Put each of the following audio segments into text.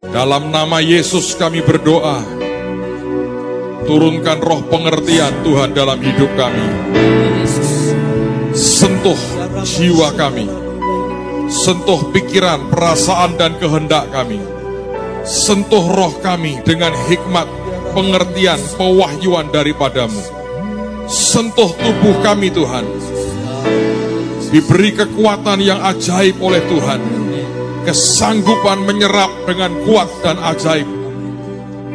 Dalam nama Yesus kami berdoa, turunkan roh pengertian Tuhan dalam hidup kami. Sentuh jiwa kami, sentuh pikiran, perasaan dan kehendak kami. Sentuh roh kami dengan hikmat, pengertian, pewahyuan daripadamu. Sentuh tubuh kami Tuhan, diberi kekuatan yang ajaib oleh Tuhan. Kesanggupan menyerap dengan kuat dan ajaib.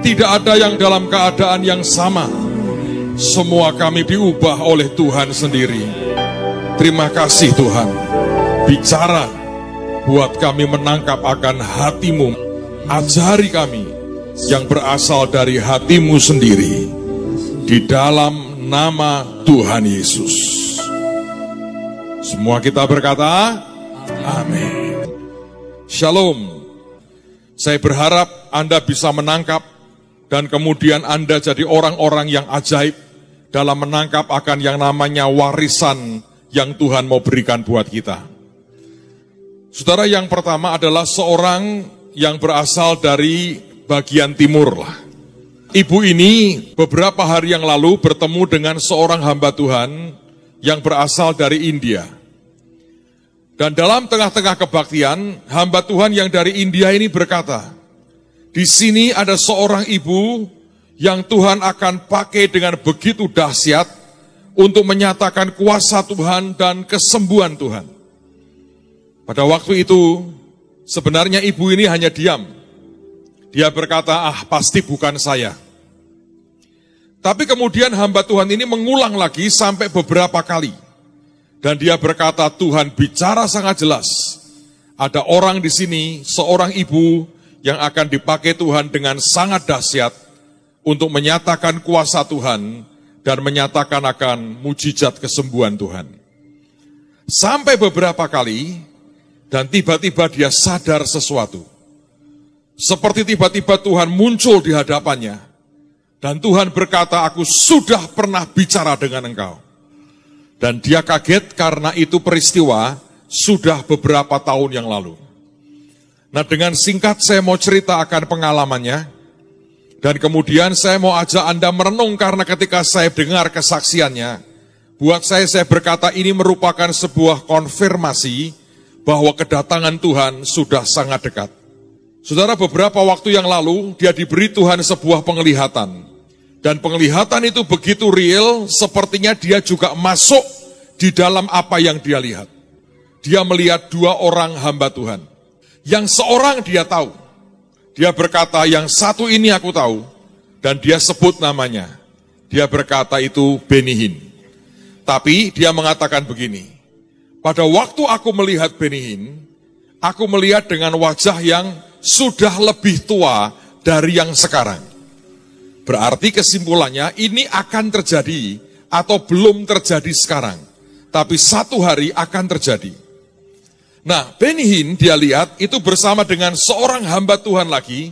Tidak ada yang dalam keadaan yang sama. Semua kami diubah oleh Tuhan sendiri. Terima kasih Tuhan. Bicara, buat kami menangkap akan hati-Mu. Ajari kami yang berasal dari hati-Mu sendiri. Di dalam nama Tuhan Yesus. Semua kita berkata, amin. Shalom. Saya berharap Anda bisa menangkap dan kemudian Anda jadi orang-orang yang ajaib dalam menangkap akan yang namanya warisan yang Tuhan mau berikan buat kita. Saudara, yang pertama adalah seorang yang berasal dari bagian timur lah. Ibu ini beberapa hari yang lalu bertemu dengan seorang hamba Tuhan yang berasal dari India. Dan dalam tengah-tengah kebaktian, hamba Tuhan yang dari India ini berkata, di sini ada seorang ibu yang Tuhan akan pakai dengan begitu dahsyat untuk menyatakan kuasa Tuhan dan kesembuhan Tuhan. Pada waktu itu, sebenarnya ibu ini hanya diam. Dia berkata, pasti bukan saya. Tapi kemudian hamba Tuhan ini mengulang lagi sampai beberapa kali. Dan dia berkata, Tuhan bicara sangat jelas. Ada orang di sini, seorang ibu yang akan dipakai Tuhan dengan sangat dahsyat untuk menyatakan kuasa Tuhan dan menyatakan akan mujizat kesembuhan Tuhan. Sampai beberapa kali, dan tiba-tiba dia sadar sesuatu. Seperti tiba-tiba Tuhan muncul di hadapannya. Dan Tuhan berkata, aku sudah pernah bicara dengan engkau. Dan dia kaget karena itu peristiwa sudah beberapa tahun yang lalu. Nah, dengan singkat saya mau cerita akan pengalamannya. Dan kemudian saya mau ajak Anda merenung karena ketika saya dengar kesaksiannya, buat saya berkata ini merupakan sebuah konfirmasi bahwa kedatangan Tuhan sudah sangat dekat. Saudara, beberapa waktu yang lalu dia diberi Tuhan sebuah penglihatan. Dan penglihatan itu begitu real, sepertinya dia juga masuk di dalam apa yang dia lihat. Dia melihat dua orang hamba Tuhan. Yang seorang dia tahu. Dia berkata, yang satu ini aku tahu. Dan dia sebut namanya. Dia berkata itu Benny Hinn. Tapi dia mengatakan begini. Pada waktu aku melihat Benny Hinn, aku melihat dengan wajah yang sudah lebih tua dari yang sekarang. Berarti kesimpulannya ini akan terjadi atau belum terjadi sekarang. Tapi satu hari akan terjadi. Nah, Benny Hinn dia lihat itu bersama dengan seorang hamba Tuhan lagi.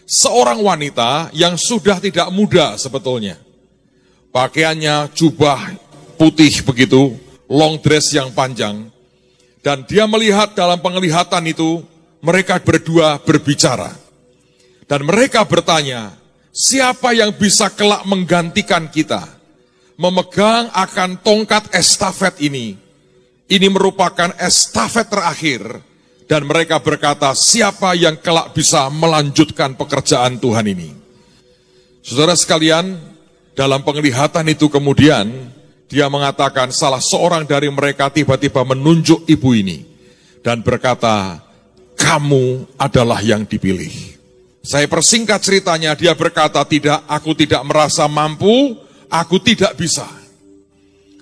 Seorang wanita yang sudah tidak muda sebetulnya. Pakaiannya jubah putih begitu, long dress yang panjang. Dan dia melihat dalam penglihatan itu, mereka berdua berbicara. Dan mereka bertanya, siapa yang bisa kelak menggantikan kita? Memegang akan tongkat estafet ini. Ini merupakan estafet terakhir. Dan mereka berkata, siapa yang kelak bisa melanjutkan pekerjaan Tuhan ini? Saudara sekalian, dalam penglihatan itu kemudian, dia mengatakan salah seorang dari mereka tiba-tiba menunjuk ibu ini. Dan berkata, kamu adalah yang dipilih. Saya persingkat ceritanya, dia berkata, tidak, aku tidak merasa mampu, aku tidak bisa.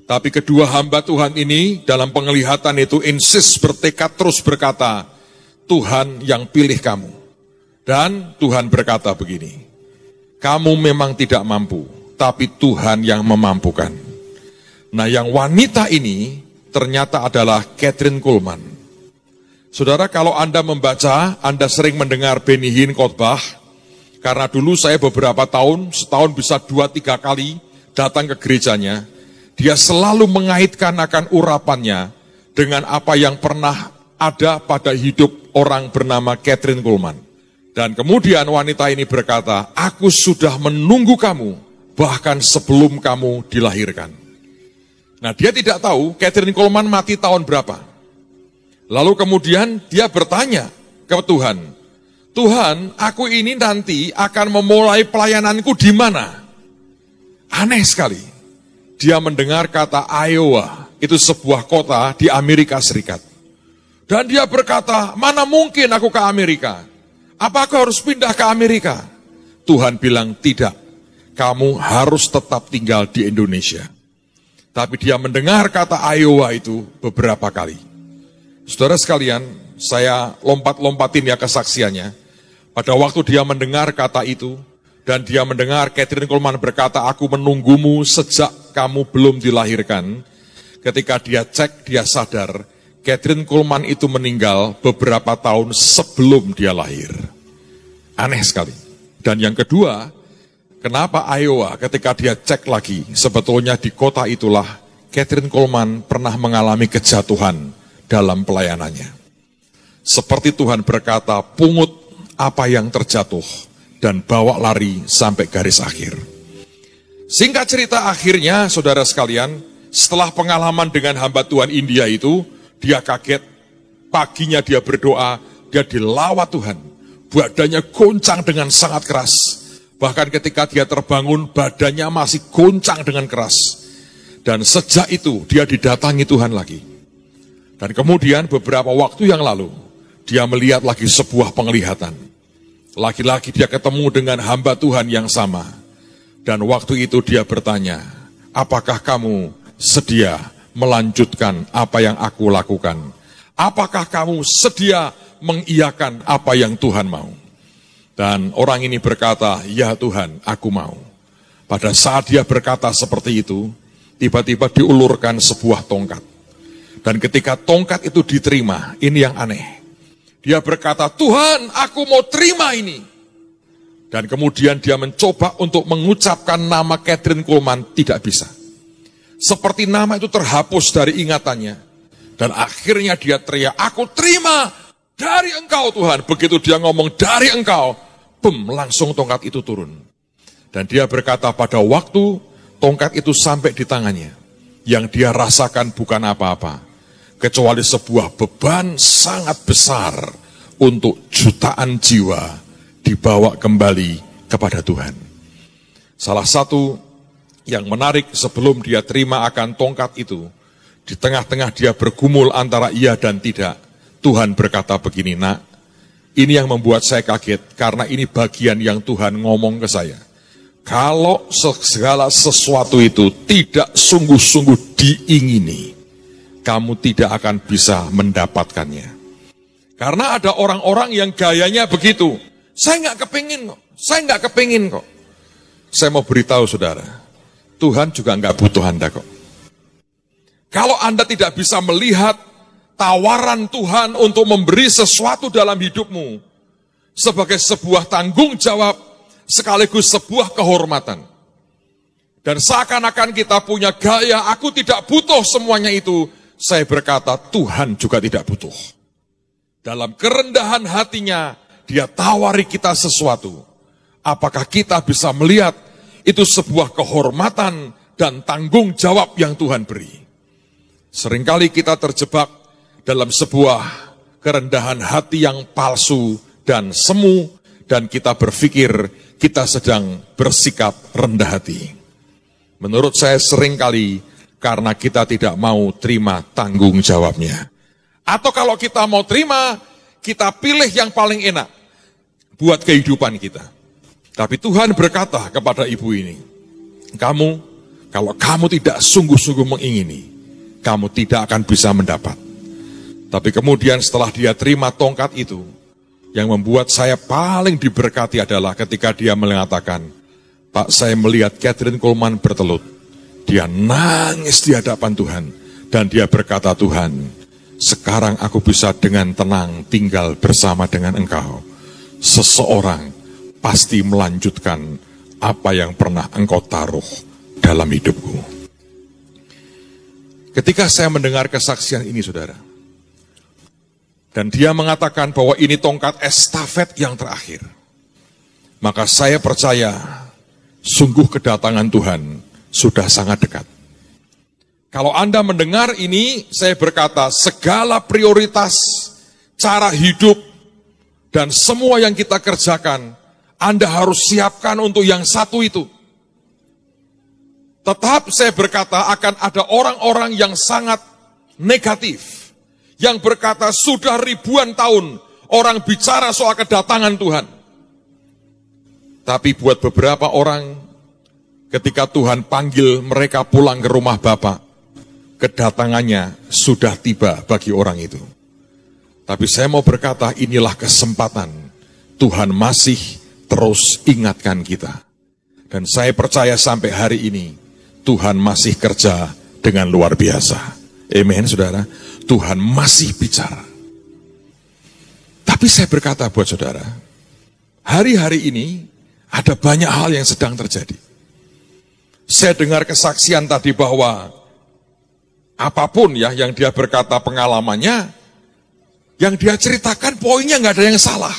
Tapi kedua hamba Tuhan ini dalam penglihatan itu insist bertekad terus berkata, Tuhan yang pilih kamu. Dan Tuhan berkata begini, kamu memang tidak mampu, tapi Tuhan yang memampukan. Nah, yang wanita ini ternyata adalah Kathryn Kuhlman. Saudara, kalau Anda membaca, Anda sering mendengar Benny Hinn khotbah, karena dulu saya beberapa tahun, setahun bisa 2-3 kali datang ke gerejanya, dia selalu mengaitkan akan urapannya dengan apa yang pernah ada pada hidup orang bernama Kathryn Kuhlman. Dan kemudian wanita ini berkata, aku sudah menunggu kamu, bahkan sebelum kamu dilahirkan. Nah, dia tidak tahu Kathryn Kuhlman mati tahun berapa. Lalu kemudian dia bertanya ke Tuhan, Tuhan, aku ini nanti akan memulai pelayananku di mana? Aneh sekali. Dia mendengar kata Iowa, itu sebuah kota di Amerika Serikat. Dan dia berkata, mana mungkin aku ke Amerika? Apa aku harus pindah ke Amerika? Tuhan bilang, tidak. Kamu harus tetap tinggal di Indonesia. Tapi dia mendengar kata Iowa itu beberapa kali. Saudara sekalian, saya lompat-lompatin ya kesaksiannya. Pada waktu dia mendengar kata itu, dan dia mendengar Kathryn Kuhlman berkata, aku menunggumu sejak kamu belum dilahirkan. Ketika dia cek, dia sadar, Kathryn Kuhlman itu meninggal beberapa tahun sebelum dia lahir. Aneh sekali. Dan yang kedua, kenapa Iowa ketika dia cek lagi, sebetulnya di kota itulah Kathryn Kuhlman pernah mengalami kejatuhan dalam pelayanannya. Seperti Tuhan berkata, pungut apa yang terjatuh dan bawa lari sampai garis akhir. Singkat cerita akhirnya, saudara sekalian, setelah pengalaman dengan hamba Tuhan India itu, dia kaget, paginya dia berdoa, dia dilawat Tuhan. Badannya goncang dengan sangat keras. Bahkan ketika dia terbangun, badannya masih goncang dengan keras. Dan sejak itu, dia didatangi Tuhan lagi. Dan kemudian beberapa waktu yang lalu, dia melihat lagi sebuah penglihatan. Lagi-lagi dia ketemu dengan hamba Tuhan yang sama. Dan waktu itu dia bertanya, apakah kamu sedia melanjutkan apa yang aku lakukan? Apakah kamu sedia mengiyakan apa yang Tuhan mau? Dan orang ini berkata, ya Tuhan, aku mau. Pada saat dia berkata seperti itu, tiba-tiba diulurkan sebuah tongkat. Dan ketika tongkat itu diterima, ini yang aneh. Dia berkata, Tuhan, aku mau terima ini. Dan kemudian dia mencoba untuk mengucapkan nama Kathryn Kuhlman, tidak bisa. Seperti nama itu terhapus dari ingatannya. Dan akhirnya dia teriak, aku terima dari engkau Tuhan. Begitu dia ngomong dari engkau, langsung tongkat itu turun. Dan dia berkata pada waktu tongkat itu sampai di tangannya, yang dia rasakan bukan apa-apa, kecuali sebuah beban sangat besar untuk jutaan jiwa dibawa kembali kepada Tuhan. Salah satu yang menarik sebelum dia terima akan tongkat itu, di tengah-tengah dia bergumul antara iya dan tidak, Tuhan berkata begini, nak, ini yang membuat saya kaget, karena ini bagian yang Tuhan ngomong ke saya. Kalau segala sesuatu itu tidak sungguh-sungguh diingini, kamu tidak akan bisa mendapatkannya. Karena ada orang-orang yang gayanya begitu, saya nggak kepingin kok. Saya mau beritahu saudara, Tuhan juga nggak butuh Anda kok. Kalau Anda tidak bisa melihat tawaran Tuhan untuk memberi sesuatu dalam hidupmu sebagai sebuah tanggung jawab sekaligus sebuah kehormatan. Dan seakan-akan kita punya gaya, aku tidak butuh semuanya itu. Saya berkata, Tuhan juga tidak butuh. Dalam kerendahan hatinya, dia tawari kita sesuatu. Apakah kita bisa melihat itu sebuah kehormatan dan tanggung jawab yang Tuhan beri? Seringkali kita terjebak dalam sebuah kerendahan hati yang palsu dan semu, dan kita berpikir kita sedang bersikap rendah hati. Menurut saya seringkali karena kita tidak mau terima tanggung jawabnya. Atau kalau kita mau terima, kita pilih yang paling enak buat kehidupan kita. Tapi Tuhan berkata kepada ibu ini, kalau kamu tidak sungguh-sungguh mengingini, kamu tidak akan bisa mendapat. Tapi kemudian setelah dia terima tongkat itu, yang membuat saya paling diberkati adalah ketika dia mengatakan, Pak, saya melihat Kathryn Kuhlman bertelut. Dia nangis di hadapan Tuhan. Dan dia berkata, Tuhan, sekarang aku bisa dengan tenang tinggal bersama dengan Engkau. Seseorang pasti melanjutkan apa yang pernah Engkau taruh dalam hidupku. Ketika saya mendengar kesaksian ini, saudara, Dan dia mengatakan bahwa ini tongkat estafet yang terakhir. Maka saya percaya, sungguh kedatangan Tuhan sudah sangat dekat. Kalau Anda mendengar ini, saya berkata, segala prioritas, cara hidup, dan semua yang kita kerjakan, Anda harus siapkan untuk yang satu itu. Tetap saya berkata akan ada orang-orang yang sangat negatif. Yang berkata sudah ribuan tahun orang bicara soal kedatangan Tuhan. Tapi buat beberapa orang, ketika Tuhan panggil mereka pulang ke rumah Bapa, kedatangannya sudah tiba bagi orang itu. Tapi saya mau berkata inilah kesempatan. Tuhan masih terus ingatkan kita. Dan saya percaya sampai hari ini, Tuhan masih kerja dengan luar biasa. Amen, saudara. Tuhan masih bicara. Tapi saya berkata buat saudara, hari-hari ini ada banyak hal yang sedang terjadi. Saya dengar kesaksian tadi bahwa apapun ya yang dia berkata pengalamannya, yang dia ceritakan poinnya nggak ada yang salah.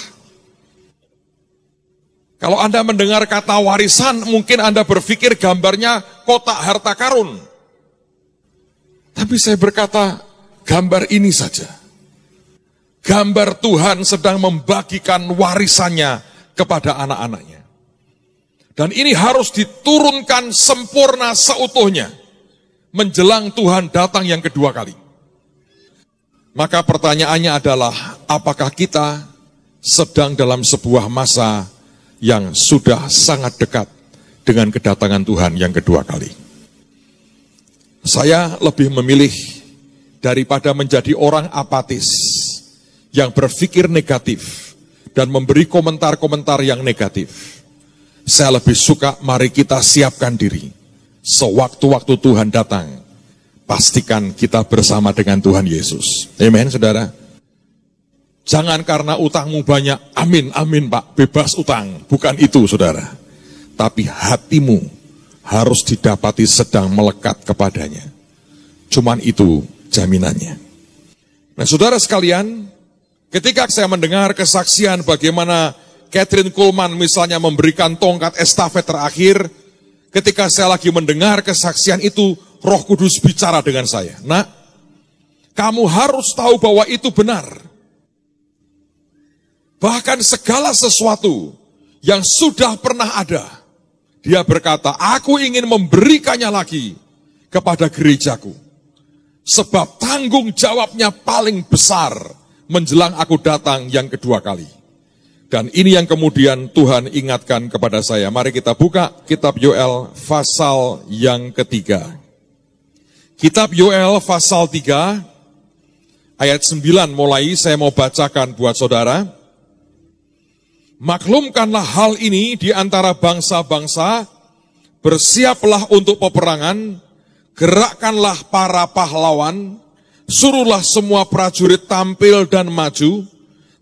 Kalau Anda mendengar kata warisan, mungkin Anda berpikir gambarnya kotak harta karun. Tapi saya berkata, gambar ini saja. Gambar Tuhan sedang membagikan warisannya kepada anak-anaknya. Dan ini harus diturunkan sempurna seutuhnya, menjelang Tuhan datang yang kedua kali. Maka pertanyaannya adalah, apakah kita sedang dalam sebuah masa yang sudah sangat dekat dengan kedatangan Tuhan yang kedua kali? Saya lebih memilih daripada menjadi orang apatis yang berpikir negatif dan memberi komentar-komentar yang negatif. Saya lebih suka mari kita siapkan diri. Sewaktu-waktu Tuhan datang, pastikan kita bersama dengan Tuhan Yesus. Amen, saudara. Jangan karena utangmu banyak, amin, amin Pak, bebas utang. Bukan itu, saudara. Tapi hatimu harus didapati sedang melekat kepadanya. Cuman itu jaminannya. Nah, saudara sekalian, ketika saya mendengar kesaksian bagaimana Kathryn Kuhlman misalnya memberikan tongkat estafet terakhir, ketika saya lagi mendengar kesaksian itu, Roh Kudus bicara dengan saya. Nak, kamu harus tahu bahwa itu benar. Bahkan segala sesuatu yang sudah pernah ada, dia berkata, aku ingin memberikannya lagi kepada gerejaku. Sebab tanggung jawabnya paling besar menjelang aku datang yang kedua kali. Dan ini yang kemudian Tuhan ingatkan kepada saya. Mari kita buka kitab Yoel pasal yang ketiga. Kitab Yoel pasal 3, ayat 9 mulai saya mau bacakan buat saudara. Maklumkanlah hal ini di antara bangsa-bangsa, bersiaplah untuk peperangan, gerakkanlah para pahlawan, suruhlah semua prajurit tampil dan maju,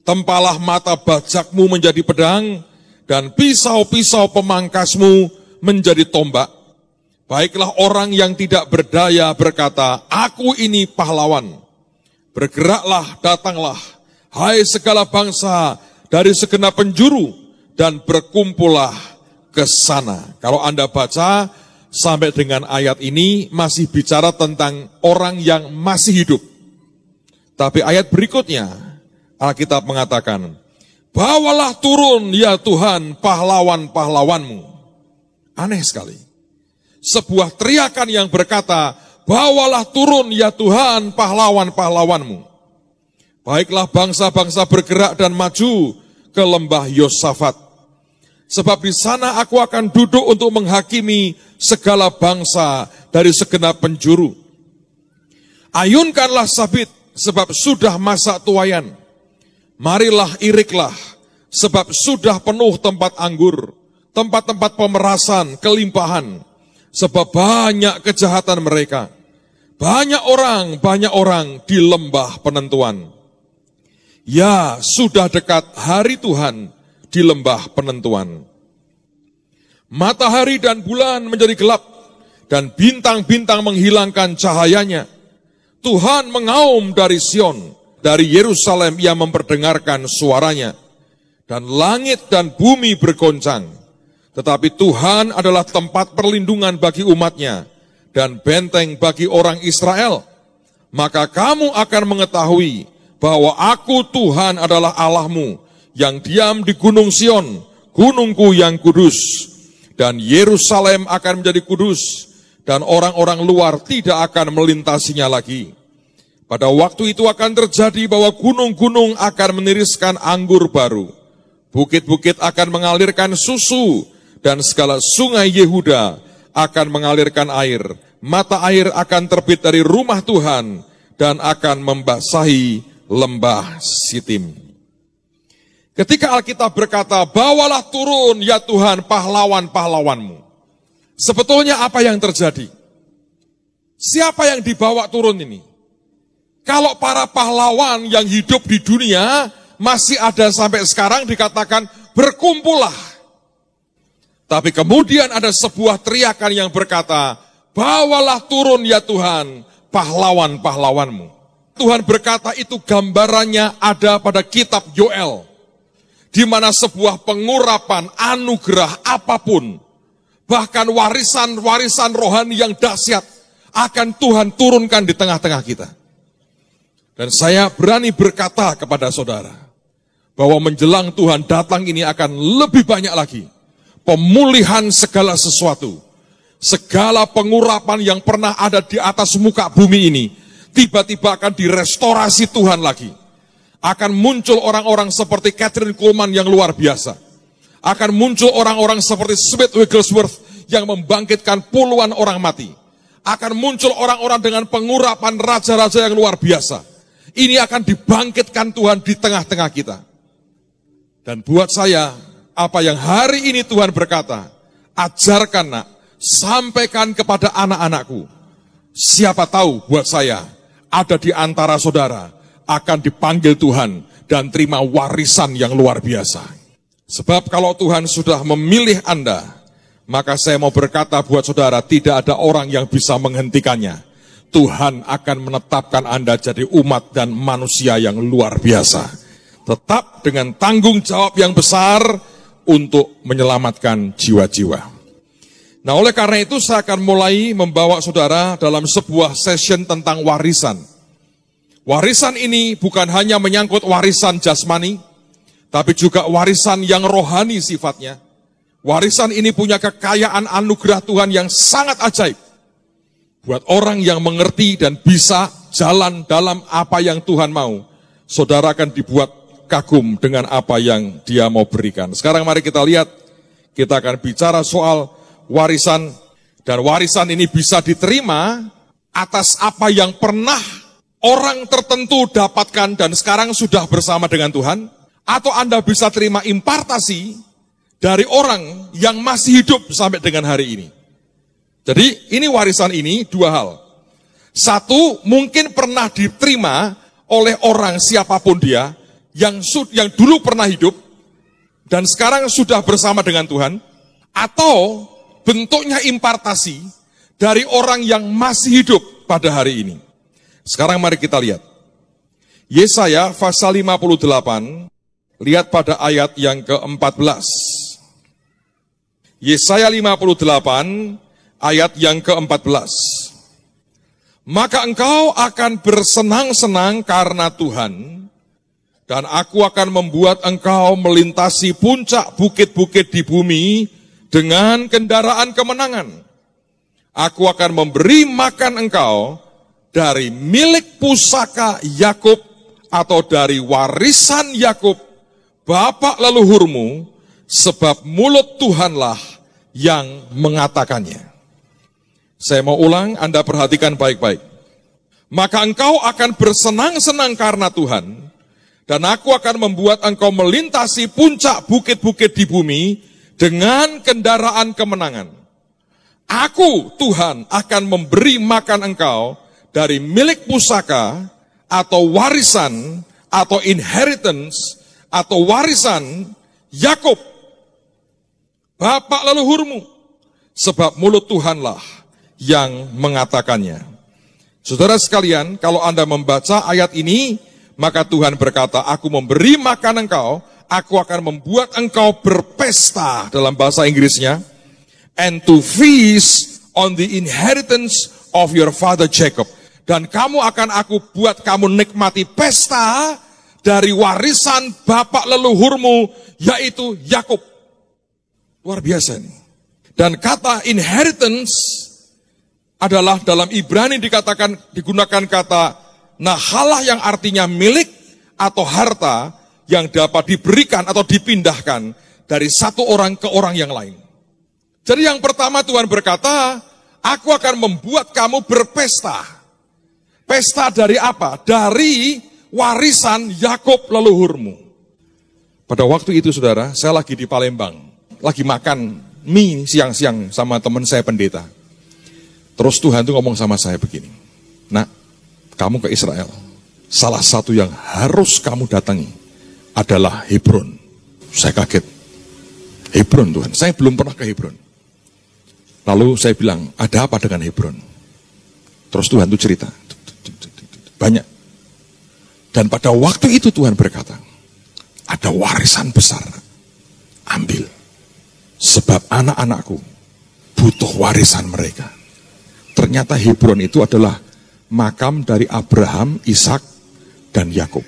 tempalah mata bajakmu menjadi pedang, dan pisau-pisau pemangkasmu menjadi tombak. Baiklah orang yang tidak berdaya berkata, aku ini pahlawan. Bergeraklah, datanglah, hai segala bangsa, dari segenap penjuru, dan berkumpullah ke sana. Kalau Anda baca sampai dengan ayat ini masih bicara tentang orang yang masih hidup. Tapi ayat berikutnya Alkitab mengatakan, bawalah turun ya Tuhan pahlawan-pahlawanmu. Aneh sekali. Sebuah teriakan yang berkata, bawalah turun ya Tuhan pahlawan-pahlawanmu. Baiklah bangsa-bangsa bergerak dan maju ke lembah Yosafat. Sebab di sana aku akan duduk untuk menghakimi segala bangsa dari segenap penjuru. Ayunkanlah sabit, sebab sudah masa tuaian. Marilah iriklah, sebab sudah penuh tempat anggur, tempat-tempat pemerasan, kelimpahan. Sebab banyak kejahatan mereka. Banyak orang di lembah penentuan. Ya, sudah dekat hari Tuhan di lembah penentuan. Matahari dan bulan menjadi gelap, dan bintang-bintang menghilangkan cahayanya. Tuhan mengaum dari Sion, Dari Yerusalem ia memperdengarkan suaranya, dan langit dan bumi bergoncang. Tetapi Tuhan adalah tempat perlindungan bagi umatnya, dan benteng bagi orang Israel. Maka kamu akan mengetahui bahwa aku Tuhan adalah Allahmu, yang diam di Gunung Sion, gunungku yang kudus. Dan Yerusalem akan menjadi kudus, dan orang-orang luar tidak akan melintasinya lagi. Pada waktu itu akan terjadi bahwa gunung-gunung akan meniriskan anggur baru. Bukit-bukit akan mengalirkan susu, dan segala sungai Yehuda akan mengalirkan air. Mata air akan terbit dari rumah Tuhan, dan akan membasahi lembah Sitim. Ketika Alkitab berkata, bawalah turun ya Tuhan pahlawan-pahlawanmu. Sebetulnya apa yang terjadi? Siapa yang dibawa turun ini? Kalau para pahlawan yang hidup di dunia masih ada sampai sekarang dikatakan berkumpullah. Tapi kemudian ada sebuah teriakan yang berkata, bawalah turun ya Tuhan pahlawan-pahlawanmu. Tuhan berkata itu gambarannya ada pada kitab Yoel. Di mana sebuah pengurapan anugerah apapun, bahkan warisan-warisan rohani yang dahsyat akan Tuhan turunkan di tengah-tengah kita. Dan saya berani berkata kepada saudara, bahwa menjelang Tuhan datang ini akan lebih banyak lagi. Pemulihan segala sesuatu, segala pengurapan yang pernah ada di atas muka bumi ini, tiba-tiba akan direstorasi Tuhan lagi. Akan muncul orang-orang seperti Catherine Kuhlman yang luar biasa. Akan muncul orang-orang seperti Smith Wigglesworth yang membangkitkan puluhan orang mati. Akan muncul orang-orang dengan pengurapan raja-raja yang luar biasa. Ini akan dibangkitkan Tuhan di tengah-tengah kita. Dan buat saya, apa yang hari ini Tuhan berkata, ajarkan nak, sampaikan kepada anak-anakku. Siapa tahu buat saya, ada di antara saudara, akan dipanggil Tuhan dan terima warisan yang luar biasa. Sebab kalau Tuhan sudah memilih Anda, maka saya mau berkata buat saudara, tidak ada orang yang bisa menghentikannya. Tuhan akan menetapkan Anda jadi umat dan manusia yang luar biasa. Tetap dengan tanggung jawab yang besar untuk menyelamatkan jiwa-jiwa. Nah, oleh karena itu saya akan mulai membawa saudara dalam sebuah session tentang warisan. Warisan ini bukan hanya menyangkut warisan jasmani, tapi juga warisan yang rohani sifatnya. Warisan ini punya kekayaan anugerah Tuhan yang sangat ajaib. Buat orang yang mengerti dan bisa jalan dalam apa yang Tuhan mau, saudara akan dibuat kagum dengan apa yang Dia mau berikan. Sekarang mari kita lihat, kita akan bicara soal warisan. Dan warisan ini bisa diterima atas apa yang pernah orang tertentu dapatkan dan sekarang sudah bersama dengan Tuhan, atau Anda bisa terima impartasi dari orang yang masih hidup sampai dengan hari ini. Jadi ini warisan ini dua hal. Satu, mungkin pernah diterima oleh orang siapapun dia, yang dulu pernah hidup dan sekarang sudah bersama dengan Tuhan, atau bentuknya impartasi dari orang yang masih hidup pada hari ini. Sekarang mari kita lihat. Yesaya pasal 58, lihat pada ayat yang ke-14. Yesaya 58, ayat yang ke-14. Maka engkau akan bersenang-senang karena Tuhan, dan aku akan membuat engkau melintasi puncak bukit-bukit di bumi dengan kendaraan kemenangan. Aku akan memberi makan engkau dari milik pusaka Yakub atau dari warisan Yakub, bapak leluhurmu, sebab mulut Tuhanlah yang mengatakannya. Saya mau ulang, Anda perhatikan baik-baik. Maka engkau akan bersenang-senang karena Tuhan, dan aku akan membuat engkau melintasi puncak bukit-bukit di bumi dengan kendaraan kemenangan. Aku, Tuhan, akan memberi makan engkau dari milik pusaka, atau warisan, atau inheritance, atau warisan Yakub, bapak leluhurmu, sebab mulut Tuhanlah yang mengatakannya. Saudara sekalian, kalau Anda membaca ayat ini, Maka Tuhan berkata, aku memberi makan engkau, aku akan membuat engkau berpesta, dalam bahasa Inggrisnya, and to feast on the inheritance of your father Jacob. Dan kamu akan aku buat kamu nikmati pesta dari warisan bapak leluhurmu, yaitu Yakub. Luar biasa ini. Dan kata inheritance adalah dalam Ibrani digunakan kata nahalah, yang artinya milik atau harta yang dapat diberikan atau dipindahkan dari satu orang ke orang yang lain. Jadi yang pertama Tuhan berkata, aku akan membuat kamu berpesta. Pesta dari apa? Dari warisan Yakub leluhurmu. Pada waktu itu saudara, saya lagi di Palembang, lagi makan mie siang-siang sama teman saya pendeta. Terus Tuhan tuh ngomong sama saya begini, nak, kamu ke Israel, salah satu yang harus kamu datangi adalah Hebron. Saya kaget, Hebron Tuhan, saya belum pernah ke Hebron. Lalu saya bilang, ada apa dengan Hebron? Terus Tuhan tuh cerita, banyak. Dan pada waktu itu Tuhan berkata, ada warisan besar, ambil. Sebab anak-anakku butuh warisan mereka. Ternyata Hebron itu adalah makam dari Abraham, Ishak, dan Yakub.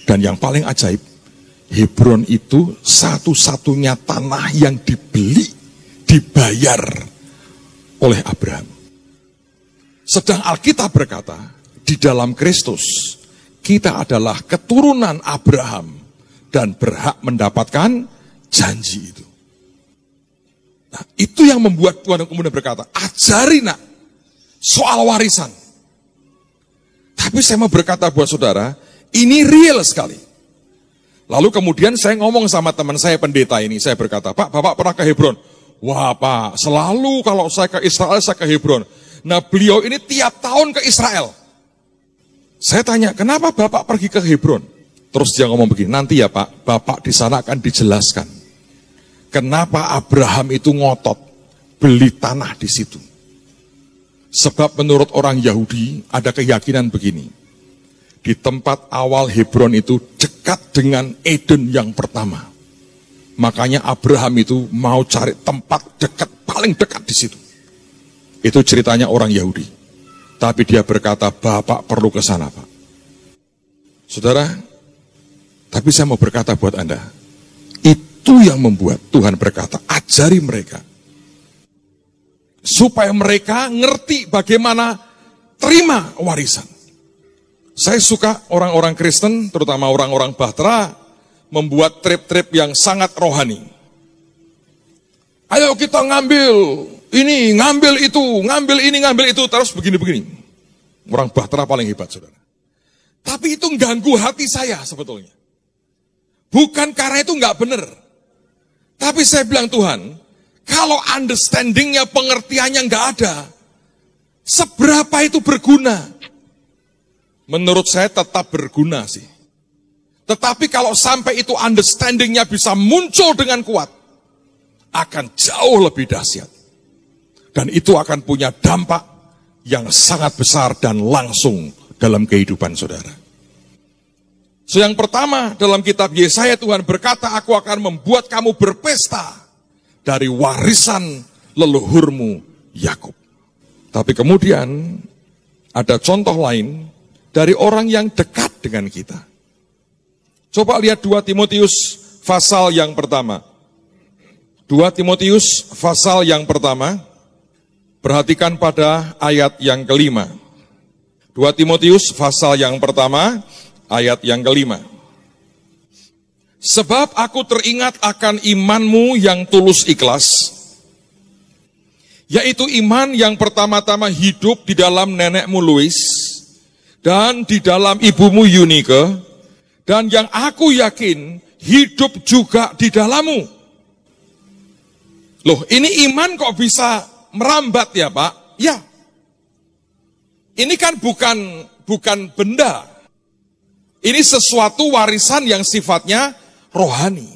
Dan yang paling ajaib, Hebron itu satu-satunya tanah yang dibeli, dibayar oleh Abraham. Sedang Alkitab berkata, di dalam Kristus, kita adalah keturunan Abraham dan berhak mendapatkan janji itu. Nah, itu yang membuat Tuhan kemudian berkata, ajari nak soal warisan. Tapi saya mau berkata buat saudara, ini real sekali. Lalu kemudian saya ngomong sama teman saya pendeta ini, saya berkata, Pak, Bapak pernah ke Hebron? Wah Pak, selalu kalau saya ke Israel, saya ke Hebron. Nah beliau ini tiap tahun ke Israel. Saya tanya, kenapa Bapak pergi ke Hebron? Terus dia ngomong begini, nanti ya Pak, Bapak di sana akan dijelaskan. Kenapa Abraham itu ngotot beli tanah di situ. Sebab menurut orang Yahudi ada keyakinan begini. Di tempat awal Hebron itu dekat dengan Eden yang pertama. Makanya Abraham itu mau cari tempat dekat, paling dekat di situ. Itu ceritanya orang Yahudi. Tapi dia berkata, Bapak perlu ke sana, Pak. Saudara, tapi saya mau berkata buat Anda, itu yang membuat Tuhan berkata, ajari mereka. Supaya mereka ngerti bagaimana terima warisan. Saya suka orang-orang Kristen, terutama orang-orang Bahtera, membuat trip-trip yang sangat rohani. Ayo kita ngambil ini, ngambil itu, ngambil ini, ngambil itu, terus begini-begini. Orang Bahtera paling hebat, saudara. Tapi itu ganggu hati saya sebetulnya. Bukan karena itu nggak benar. Tapi saya bilang Tuhan, kalau understandingnya, pengertiannya nggak ada, seberapa itu berguna? Menurut saya tetap berguna sih. Tetapi kalau sampai itu understandingnya bisa muncul dengan kuat, akan jauh lebih dahsyat. Dan itu akan punya dampak yang sangat besar dan langsung dalam kehidupan saudara. So yang pertama dalam kitab Yesaya Tuhan berkata, aku akan membuat kamu berpesta dari warisan leluhurmu Yakub. Tapi kemudian ada contoh lain dari orang yang dekat dengan kita. Coba lihat 2 Timotius pasal yang pertama. 2 Timotius pasal yang pertama. Perhatikan pada ayat yang kelima. 2 Timotius pasal yang pertama, ayat yang kelima. Sebab aku teringat akan imanmu yang tulus ikhlas, yaitu iman yang pertama-tama hidup di dalam nenekmu Lois, dan di dalam ibumu Eunike, dan yang aku yakin hidup juga di dalammu. Loh, ini iman kok bisa merambat ya Pak? Ya. Ini kan bukan benda. Ini sesuatu warisan yang sifatnya rohani.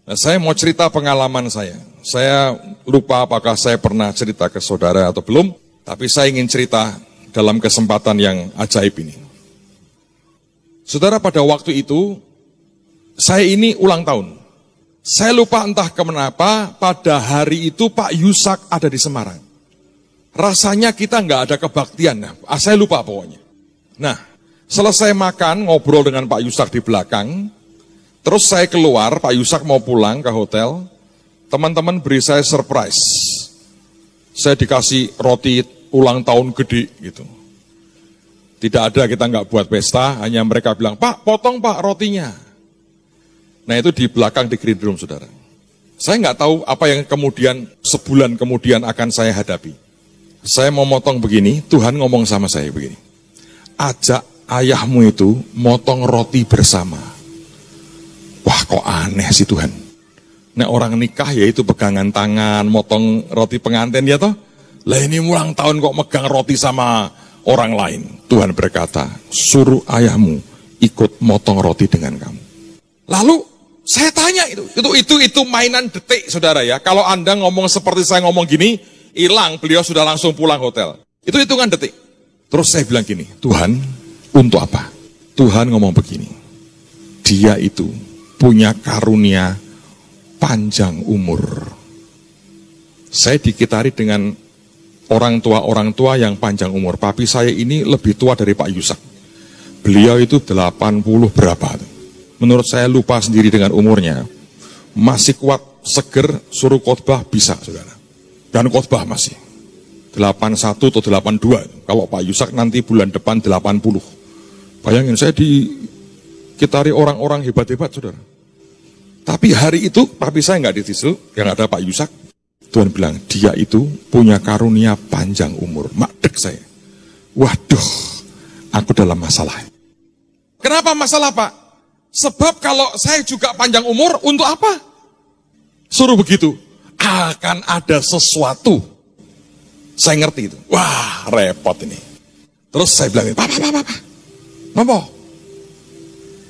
Nah, saya mau cerita pengalaman saya. Saya lupa apakah saya pernah cerita ke saudara atau belum, tapi saya ingin cerita dalam kesempatan yang ajaib ini. Saudara, pada waktu itu, saya ini ulang tahun. Saya lupa entah kenapa, pada hari itu Pak Yusak ada di Semarang. Rasanya kita nggak ada kebaktian, saya lupa pokoknya. Nah, selesai makan, ngobrol dengan Pak Yusak di belakang, terus saya keluar, Pak Yusak mau pulang ke hotel, teman-teman beri saya surprise. Saya dikasih roti ulang tahun gede gitu. Tidak ada, kita nggak buat pesta, hanya mereka bilang, Pak, potong Pak rotinya. Nah itu di belakang di green room, saudara. Saya nggak tahu apa yang kemudian, sebulan kemudian akan saya hadapi. Saya mau motong begini, Tuhan ngomong sama saya begini. Ajak ayahmu itu motong roti bersama. Wah kok aneh sih Tuhan. Nah orang nikah ya itu pegangan tangan, motong roti pengantin ya toh. Lah ini ulang tahun kok megang roti sama orang lain. Tuhan berkata, suruh ayahmu ikut motong roti dengan kamu. Lalu saya tanya itu mainan detik saudara ya. Kalau Anda ngomong seperti saya ngomong gini, hilang, beliau sudah langsung pulang hotel. Itu hitungan detik. Terus saya bilang gini, Tuhan untuk apa? Tuhan ngomong begini, dia itu punya karunia panjang umur. Saya dikitari dengan orang tua yang panjang umur. Papi saya ini lebih tua dari Pak Yusak. Beliau itu 80 berapa. Menurut saya lupa sendiri dengan umurnya. Masih kuat, seger, suruh khotbah bisa, saudara. Dan khotbah masih. 81 atau 82. Kalau Pak Yusak nanti bulan depan 80. Bayangin saya dikitari orang-orang hebat-hebat, saudara. Tapi hari itu, papi saya nggak ditisul, yang ada Pak Yusak. Tuhan bilang, dia itu punya karunia panjang umur. Makdek saya. Waduh, aku dalam masalah. Kenapa masalah, Pak? Sebab kalau saya juga panjang umur, untuk apa? Suruh begitu. Akan ada sesuatu. Saya ngerti itu. Wah, repot ini. Terus saya bilang, Pak. Apa?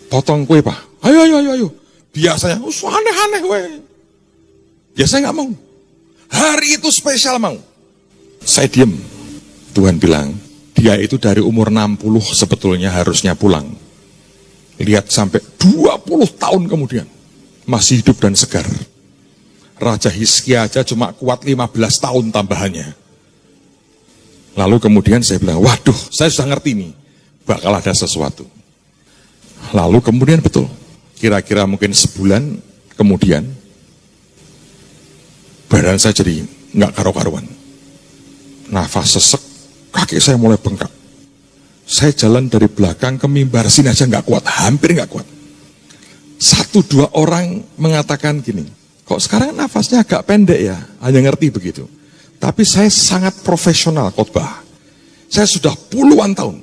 Potong kue, Pak. Ayo. Biasanya, aneh-aneh, weh. Biasanya nggak mau. Hari itu spesial mau. Saya diem. Tuhan bilang, dia itu dari umur 60 sebetulnya harusnya pulang. Lihat sampai 20 tahun kemudian. Masih hidup dan segar. Raja Hizkia aja cuma kuat 15 tahun tambahannya. Lalu kemudian saya bilang, waduh, saya sudah ngerti nih. Bakal ada sesuatu. Lalu kemudian betul. Kira-kira mungkin sebulan kemudian. Badan saya jadi nggak karu-karuan. Nafas sesek, kaki saya mulai bengkak. Saya jalan dari belakang ke mimbar sini aja nggak kuat, hampir nggak kuat. 1-2 orang mengatakan gini, kok sekarang nafasnya agak pendek ya, hanya ngerti begitu. Tapi saya sangat profesional khotbah. Saya sudah puluhan tahun.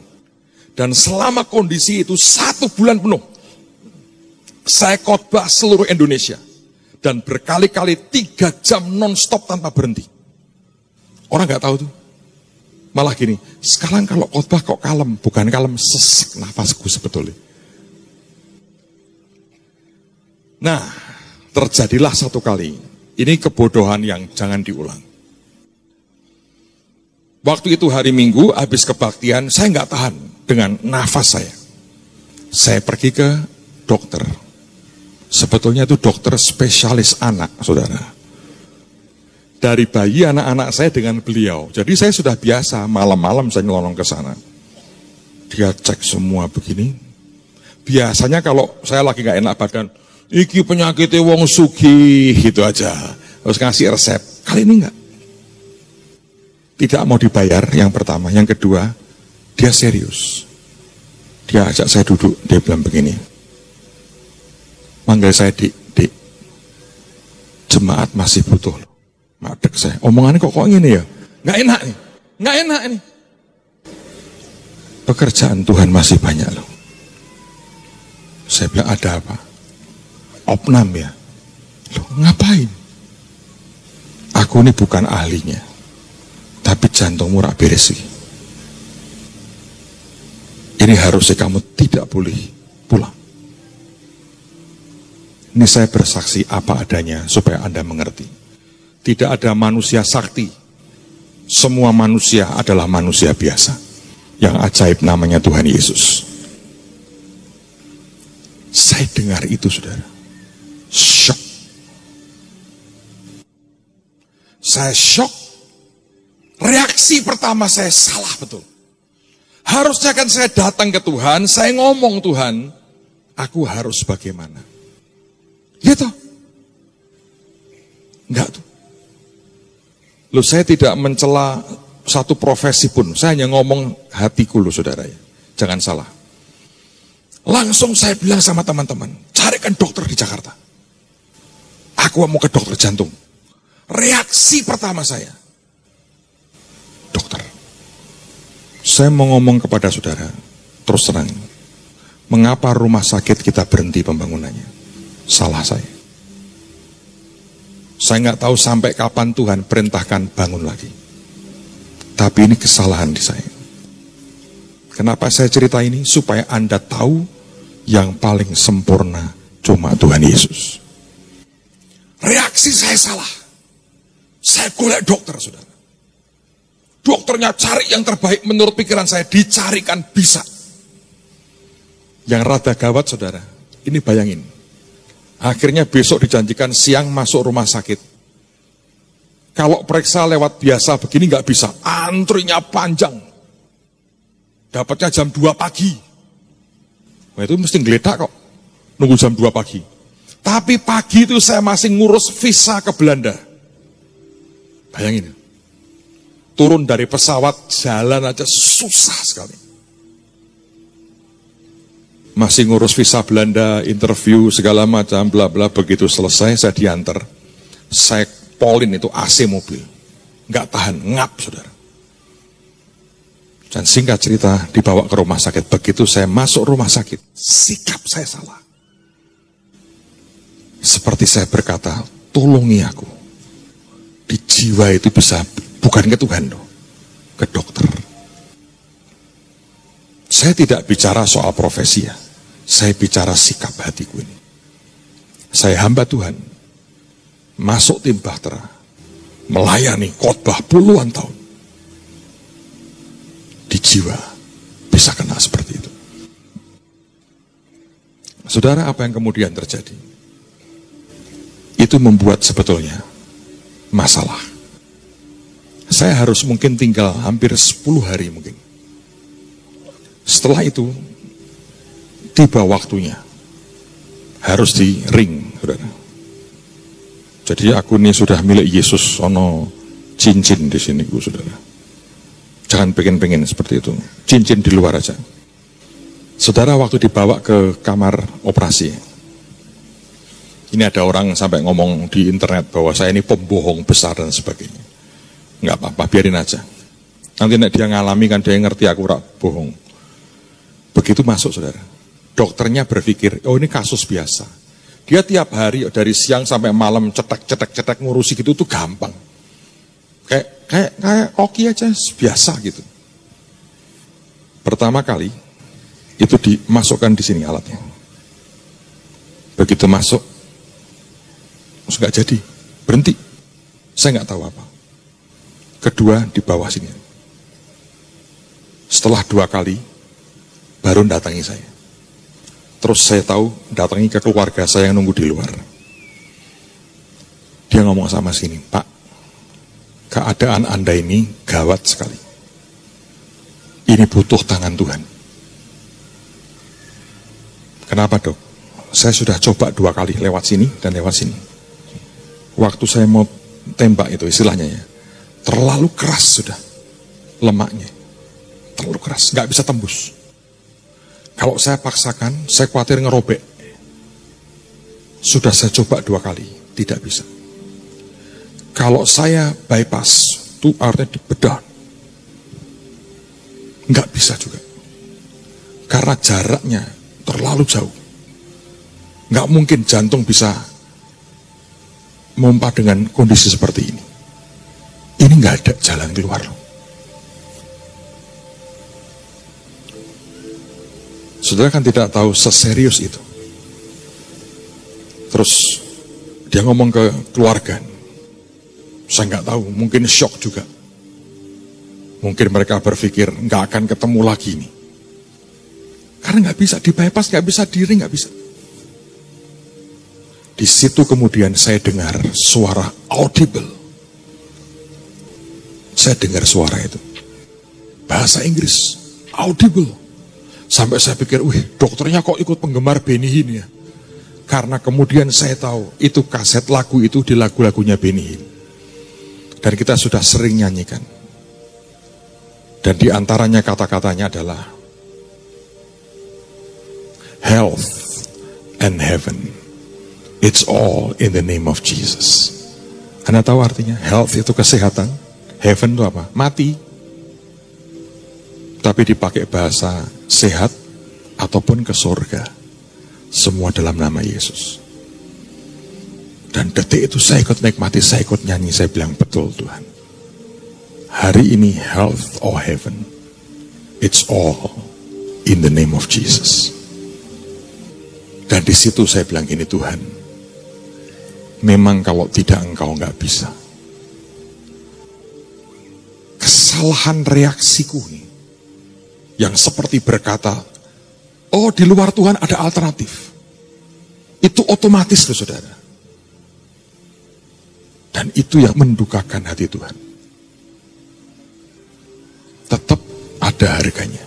Dan selama kondisi itu 1 bulan penuh, saya khotbah seluruh Indonesia. Dan berkali-kali 3 jam non-stop tanpa berhenti. Orang nggak tahu tuh. Malah gini, sekarang kalau khotbah kok kalem, bukan kalem, sesek nafasku sebetulnya. Nah, terjadilah satu kali, ini kebodohan yang jangan diulang. Waktu itu hari Minggu, habis kebaktian, saya nggak tahan dengan nafas saya. Saya pergi ke dokter. Sebetulnya itu dokter spesialis anak, saudara. Dari bayi anak-anak saya dengan beliau. Jadi saya sudah biasa, malam-malam saya nyelonong ke sana. Dia cek semua begini. Biasanya kalau saya lagi gak enak badan, iki penyakitnya wong sugih, gitu aja. Terus ngasih resep. Kali ini enggak. Tidak mau dibayar, yang pertama. Yang kedua, dia serius. Dia ajak saya duduk, dia bilang begini. Manggil saya, Dik. Jemaat masih butuh. Madek saya, omongannya kok gini ya? Nggak enak nih. Pekerjaan Tuhan masih banyak loh. Saya bilang, ada apa? Opnam ya? Loh, ngapain? Aku ini bukan ahlinya, tapi jantungmu rak beres sih. Ini harusnya kamu tidak boleh pulang. Ini saya bersaksi apa adanya supaya Anda mengerti. Tidak ada manusia sakti. Semua manusia adalah manusia biasa. Yang ajaib namanya Tuhan Yesus. Saya dengar itu, saudara. Shock. Saya shock. Reaksi pertama saya salah betul. Harusnya kan saya datang ke Tuhan, saya ngomong, Tuhan, aku harus bagaimana? Ya toh? Enggak tuh. Loh, saya tidak mencela satu profesi pun, saya hanya ngomong hatiku loh, saudara ya. Jangan salah. Langsung saya bilang sama teman-teman, carikan dokter di Jakarta. Aku mau ke dokter jantung. Reaksi pertama saya, dokter. Saya mau ngomong kepada saudara, terus terang, mengapa rumah sakit kita berhenti pembangunannya? Salah saya. Saya nggak tahu sampai kapan Tuhan perintahkan bangun lagi. Tapi ini kesalahan di saya. Kenapa saya cerita ini? Supaya Anda tahu yang paling sempurna cuma Tuhan Yesus. Reaksi saya salah. Saya golek dokter, saudara. Dokternya cari yang terbaik menurut pikiran saya, dicarikan bisa. Yang rada gawat, saudara, ini bayangin. Akhirnya besok dijanjikan siang masuk rumah sakit. Kalau periksa lewat biasa begini nggak bisa, antrinya panjang. Dapatnya jam 2 pagi. Nah, itu mesti ngeledak kok, nunggu jam 2 pagi. Tapi pagi itu saya masih ngurus visa ke Belanda. Bayangin, turun dari pesawat, jalan aja susah sekali. Masih ngurus visa Belanda, interview, segala macam, bla bla. Begitu selesai, saya diantar. Saya polin itu AC mobil. Nggak tahan, ngap, saudara. Dan singkat cerita, dibawa ke rumah sakit. Begitu saya masuk rumah sakit, sikap saya salah. Seperti saya berkata, tolongi aku. Di jiwa itu bisa, bukan ke Tuhan loh, ke dokter. Saya tidak bicara soal profesi ya. Saya bicara sikap hatiku ini. Saya hamba Tuhan. Masuk tim Bahtera. Melayani khotbah puluhan tahun. Di jiwa bisa kena seperti itu. Saudara, apa yang kemudian terjadi? Itu membuat sebetulnya masalah. Saya harus mungkin tinggal hampir 10 hari mungkin. Setelah itu, tiba waktunya. Harus di ring, saudara. Jadi aku ini sudah milik Yesus, ono cincin di sini, saudara. Jangan pengen-pengen seperti itu. Cincin di luar aja. Saudara, waktu dibawa ke kamar operasi, ini ada orang sampai ngomong di internet bahwa saya ini pembohong besar dan sebagainya. Enggak apa-apa, biarin aja. Nanti dia ngalami kan dia ngerti aku rak bohong. Begitu masuk, saudara. Dokternya berpikir, oh ini kasus biasa. Dia tiap hari dari siang sampai malam cetek ngurusi gitu tuh gampang. Kayak oke aja, biasa gitu. Pertama kali itu dimasukkan di sini alatnya. Begitu masuk, nggak jadi, berhenti. Saya nggak tahu apa. Kedua di bawah sini. Setelah 2 kali, baru datangi saya. Terus saya tahu datangi ke keluarga saya yang nunggu di luar. Dia ngomong sama sini, Pak, keadaan Anda ini gawat sekali. Ini butuh tangan Tuhan. Kenapa, Dok? Saya sudah coba 2 kali lewat sini dan lewat sini. Waktu saya mau tembak itu istilahnya ya, terlalu keras sudah lemaknya. Terlalu keras, nggak bisa tembus. Kalau saya paksakan, saya khawatir ngerobek. Sudah saya coba 2 kali, tidak bisa. Kalau saya bypass, itu artinya dibedah. Nggak bisa juga. Karena jaraknya terlalu jauh. Nggak mungkin jantung bisa memompa dengan kondisi seperti ini. Ini nggak ada jalan keluar loh. Saudara kan tidak tahu seserius itu. Terus dia ngomong ke keluarga. Saya nggak tahu, mungkin shock juga. Mungkin mereka berpikir nggak akan ketemu lagi nih. Karena nggak bisa, di bypass nggak bisa, di ring nggak bisa. Di situ kemudian saya dengar suara audible. Saya dengar suara itu. Bahasa Inggris, audible. Sampai saya pikir, wih, dokternya kok ikut penggemar Benny Hinn ya? Karena kemudian saya tahu, itu kaset lagu itu di lagu-lagunya Benny Hinn. Dan kita sudah sering nyanyikan. Dan di antaranya kata-katanya adalah, health and heaven. It's all in the name of Jesus. Anda tahu artinya? Health itu kesehatan, heaven itu apa? Mati. Tapi dipakai bahasa sehat ataupun ke surga. Semua dalam nama Yesus. Dan detik itu saya ikut nikmati, saya ikut nyanyi, saya bilang betul Tuhan. Hari ini health or heaven, it's all in the name of Jesus. Dan di situ saya bilang gini, Tuhan, memang kalau tidak Engkau nggak bisa. Kesalahan reaksiku ini, yang seperti berkata, oh di luar Tuhan ada alternatif. Itu otomatis loh saudara. Dan itu yang mendukakan hati Tuhan. Tetap ada harganya.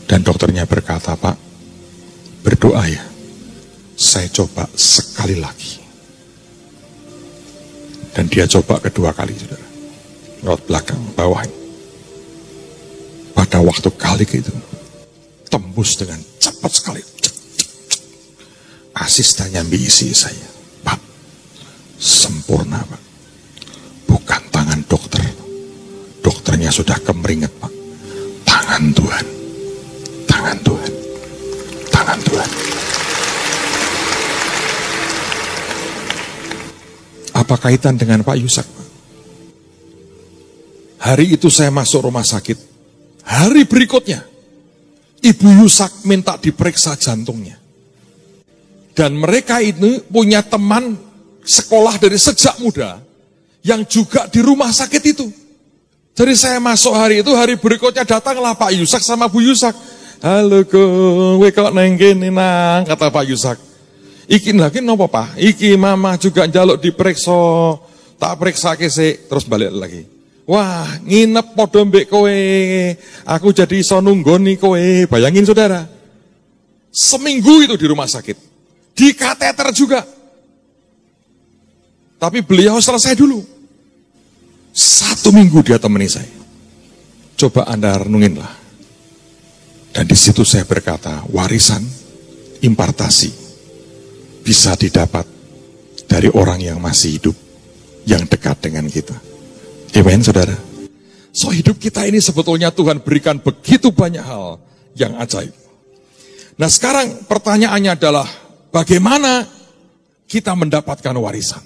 Dan dokternya berkata, Pak, berdoa ya. Saya coba sekali lagi. Dan dia coba kedua kali saudara. Lewat belakang, bawah. Pada waktu kali itu, tembus dengan cepat sekali. Asistennya mengisi saya, Pak, sempurna Pak. Bukan tangan dokter. Dokternya sudah kemeringet Pak. Tangan Tuhan. Tangan Tuhan. Tangan Tuhan. Apa kaitan dengan Pak Yusak Pak? Hari itu saya masuk rumah sakit. Hari berikutnya, Ibu Yusak minta diperiksa jantungnya. Dan mereka ini punya teman sekolah dari sejak muda yang juga di rumah sakit itu. Jadi saya masuk hari itu, hari berikutnya datanglah Pak Yusak sama Bu Yusak. Halo kowe kok neng kene nang, kata Pak Yusak. Iki lagi nopo Pak? Iki mama juga njaluk diperiksa. Tak periksa kesik, terus balik lagi. Wah, nginep podo mbek kowe. Aku jadi iso nunggoni kowe. Bayangin saudara. Seminggu itu di rumah sakit. Di kateter juga. Tapi beliau selesai dulu. 1 minggu dia temani saya. Coba Anda renunginlah. Dan di situ saya berkata, warisan, impartasi, bisa didapat dari orang yang masih hidup, yang dekat dengan kita. Amen, saudara. So hidup kita ini sebetulnya Tuhan berikan begitu banyak hal yang ajaib. Nah sekarang pertanyaannya adalah, bagaimana kita mendapatkan warisan?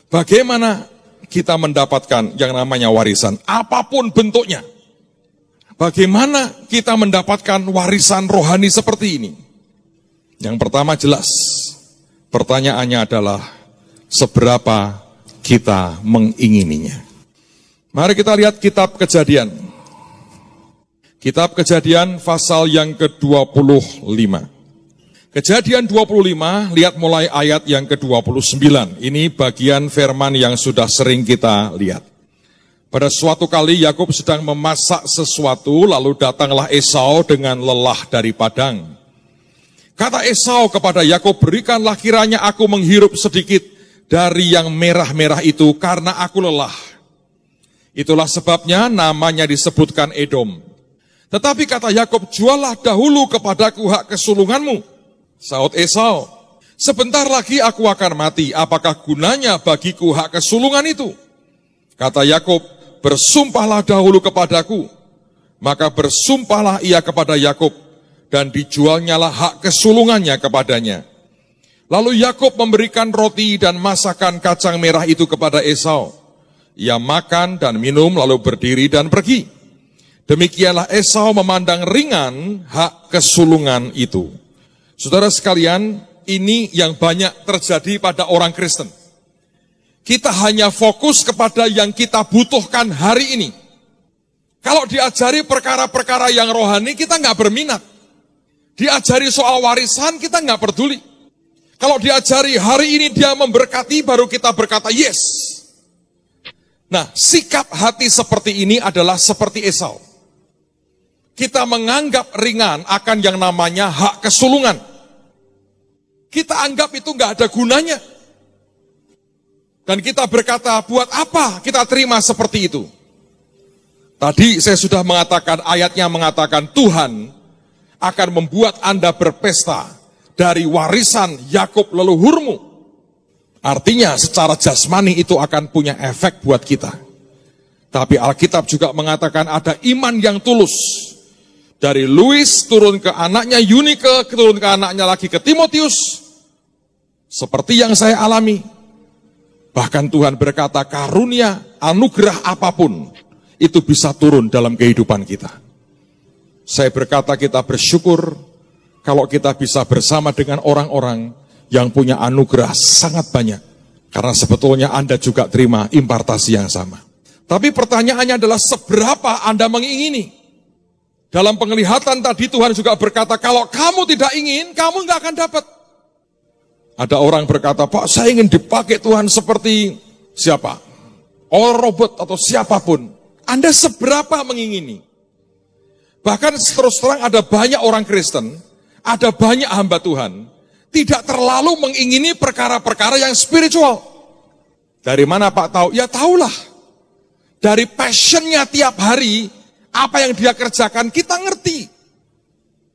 Bagaimana kita mendapatkan yang namanya warisan? Apapun bentuknya. Bagaimana kita mendapatkan warisan rohani seperti ini? Yang pertama jelas, pertanyaannya adalah, seberapa kita mengingininya. Mari kita lihat kitab Kejadian. Kitab Kejadian pasal yang ke-25. Kejadian 25, lihat mulai ayat yang ke-29. Ini bagian firman yang sudah sering kita lihat. Pada suatu kali Yakub sedang memasak sesuatu, lalu datanglah Esau dengan lelah dari padang. Kata Esau kepada Yakub, berikanlah kiranya aku menghirup sedikit dari yang merah-merah itu, karena aku lelah. Itulah sebabnya namanya disebutkan Edom. Tetapi kata Yakub, juallah dahulu kepadaku hak kesulunganmu. Saud Esau, sebentar lagi aku akan mati, apakah gunanya bagiku hak kesulungan itu? Kata Yakub, bersumpahlah dahulu kepadaku. Maka bersumpahlah ia kepada Yakub, dan dijualnyalah hak kesulungannya kepadanya. Lalu Yakub memberikan roti dan masakan kacang merah itu kepada Esau. Ia makan dan minum lalu berdiri dan pergi. Demikianlah Esau memandang ringan hak kesulungan itu. Saudara sekalian, ini yang banyak terjadi pada orang Kristen. Kita hanya fokus kepada yang kita butuhkan hari ini. Kalau diajari perkara-perkara yang rohani, kita nggak berminat. Diajari soal warisan, kita nggak peduli. Kalau diajari hari ini dia memberkati, baru kita berkata yes. Nah, sikap hati seperti ini adalah seperti Esau. Kita menganggap ringan akan yang namanya hak kesulungan. Kita anggap itu nggak ada gunanya. Dan kita berkata, buat apa kita terima seperti itu? Tadi saya sudah mengatakan, ayatnya mengatakan Tuhan akan membuat Anda berpesta dari warisan Yakub leluhurmu. Artinya secara jasmani itu akan punya efek buat kita. Tapi Alkitab juga mengatakan ada iman yang tulus. Dari Louis turun ke anaknya Eunike, turun ke anaknya lagi ke Timotius. Seperti yang saya alami. Bahkan Tuhan berkata karunia, anugerah apapun itu bisa turun dalam kehidupan kita. Saya berkata kita bersyukur kalau kita bisa bersama dengan orang-orang yang punya anugerah sangat banyak. Karena sebetulnya Anda juga terima impartasi yang sama. Tapi pertanyaannya adalah seberapa Anda mengingini? Dalam penglihatan tadi Tuhan juga berkata, kalau kamu tidak ingin, kamu nggak akan dapat. Ada orang berkata, Pak, saya ingin dipakai Tuhan seperti siapa? All Robert atau siapapun. Anda seberapa mengingini? Bahkan terus terang ada banyak orang Kristen, ada banyak hamba Tuhan, tidak terlalu mengingini perkara-perkara yang spiritual. Dari mana Pak tahu? Ya tahulah. Dari passionnya tiap hari, apa yang dia kerjakan kita ngerti.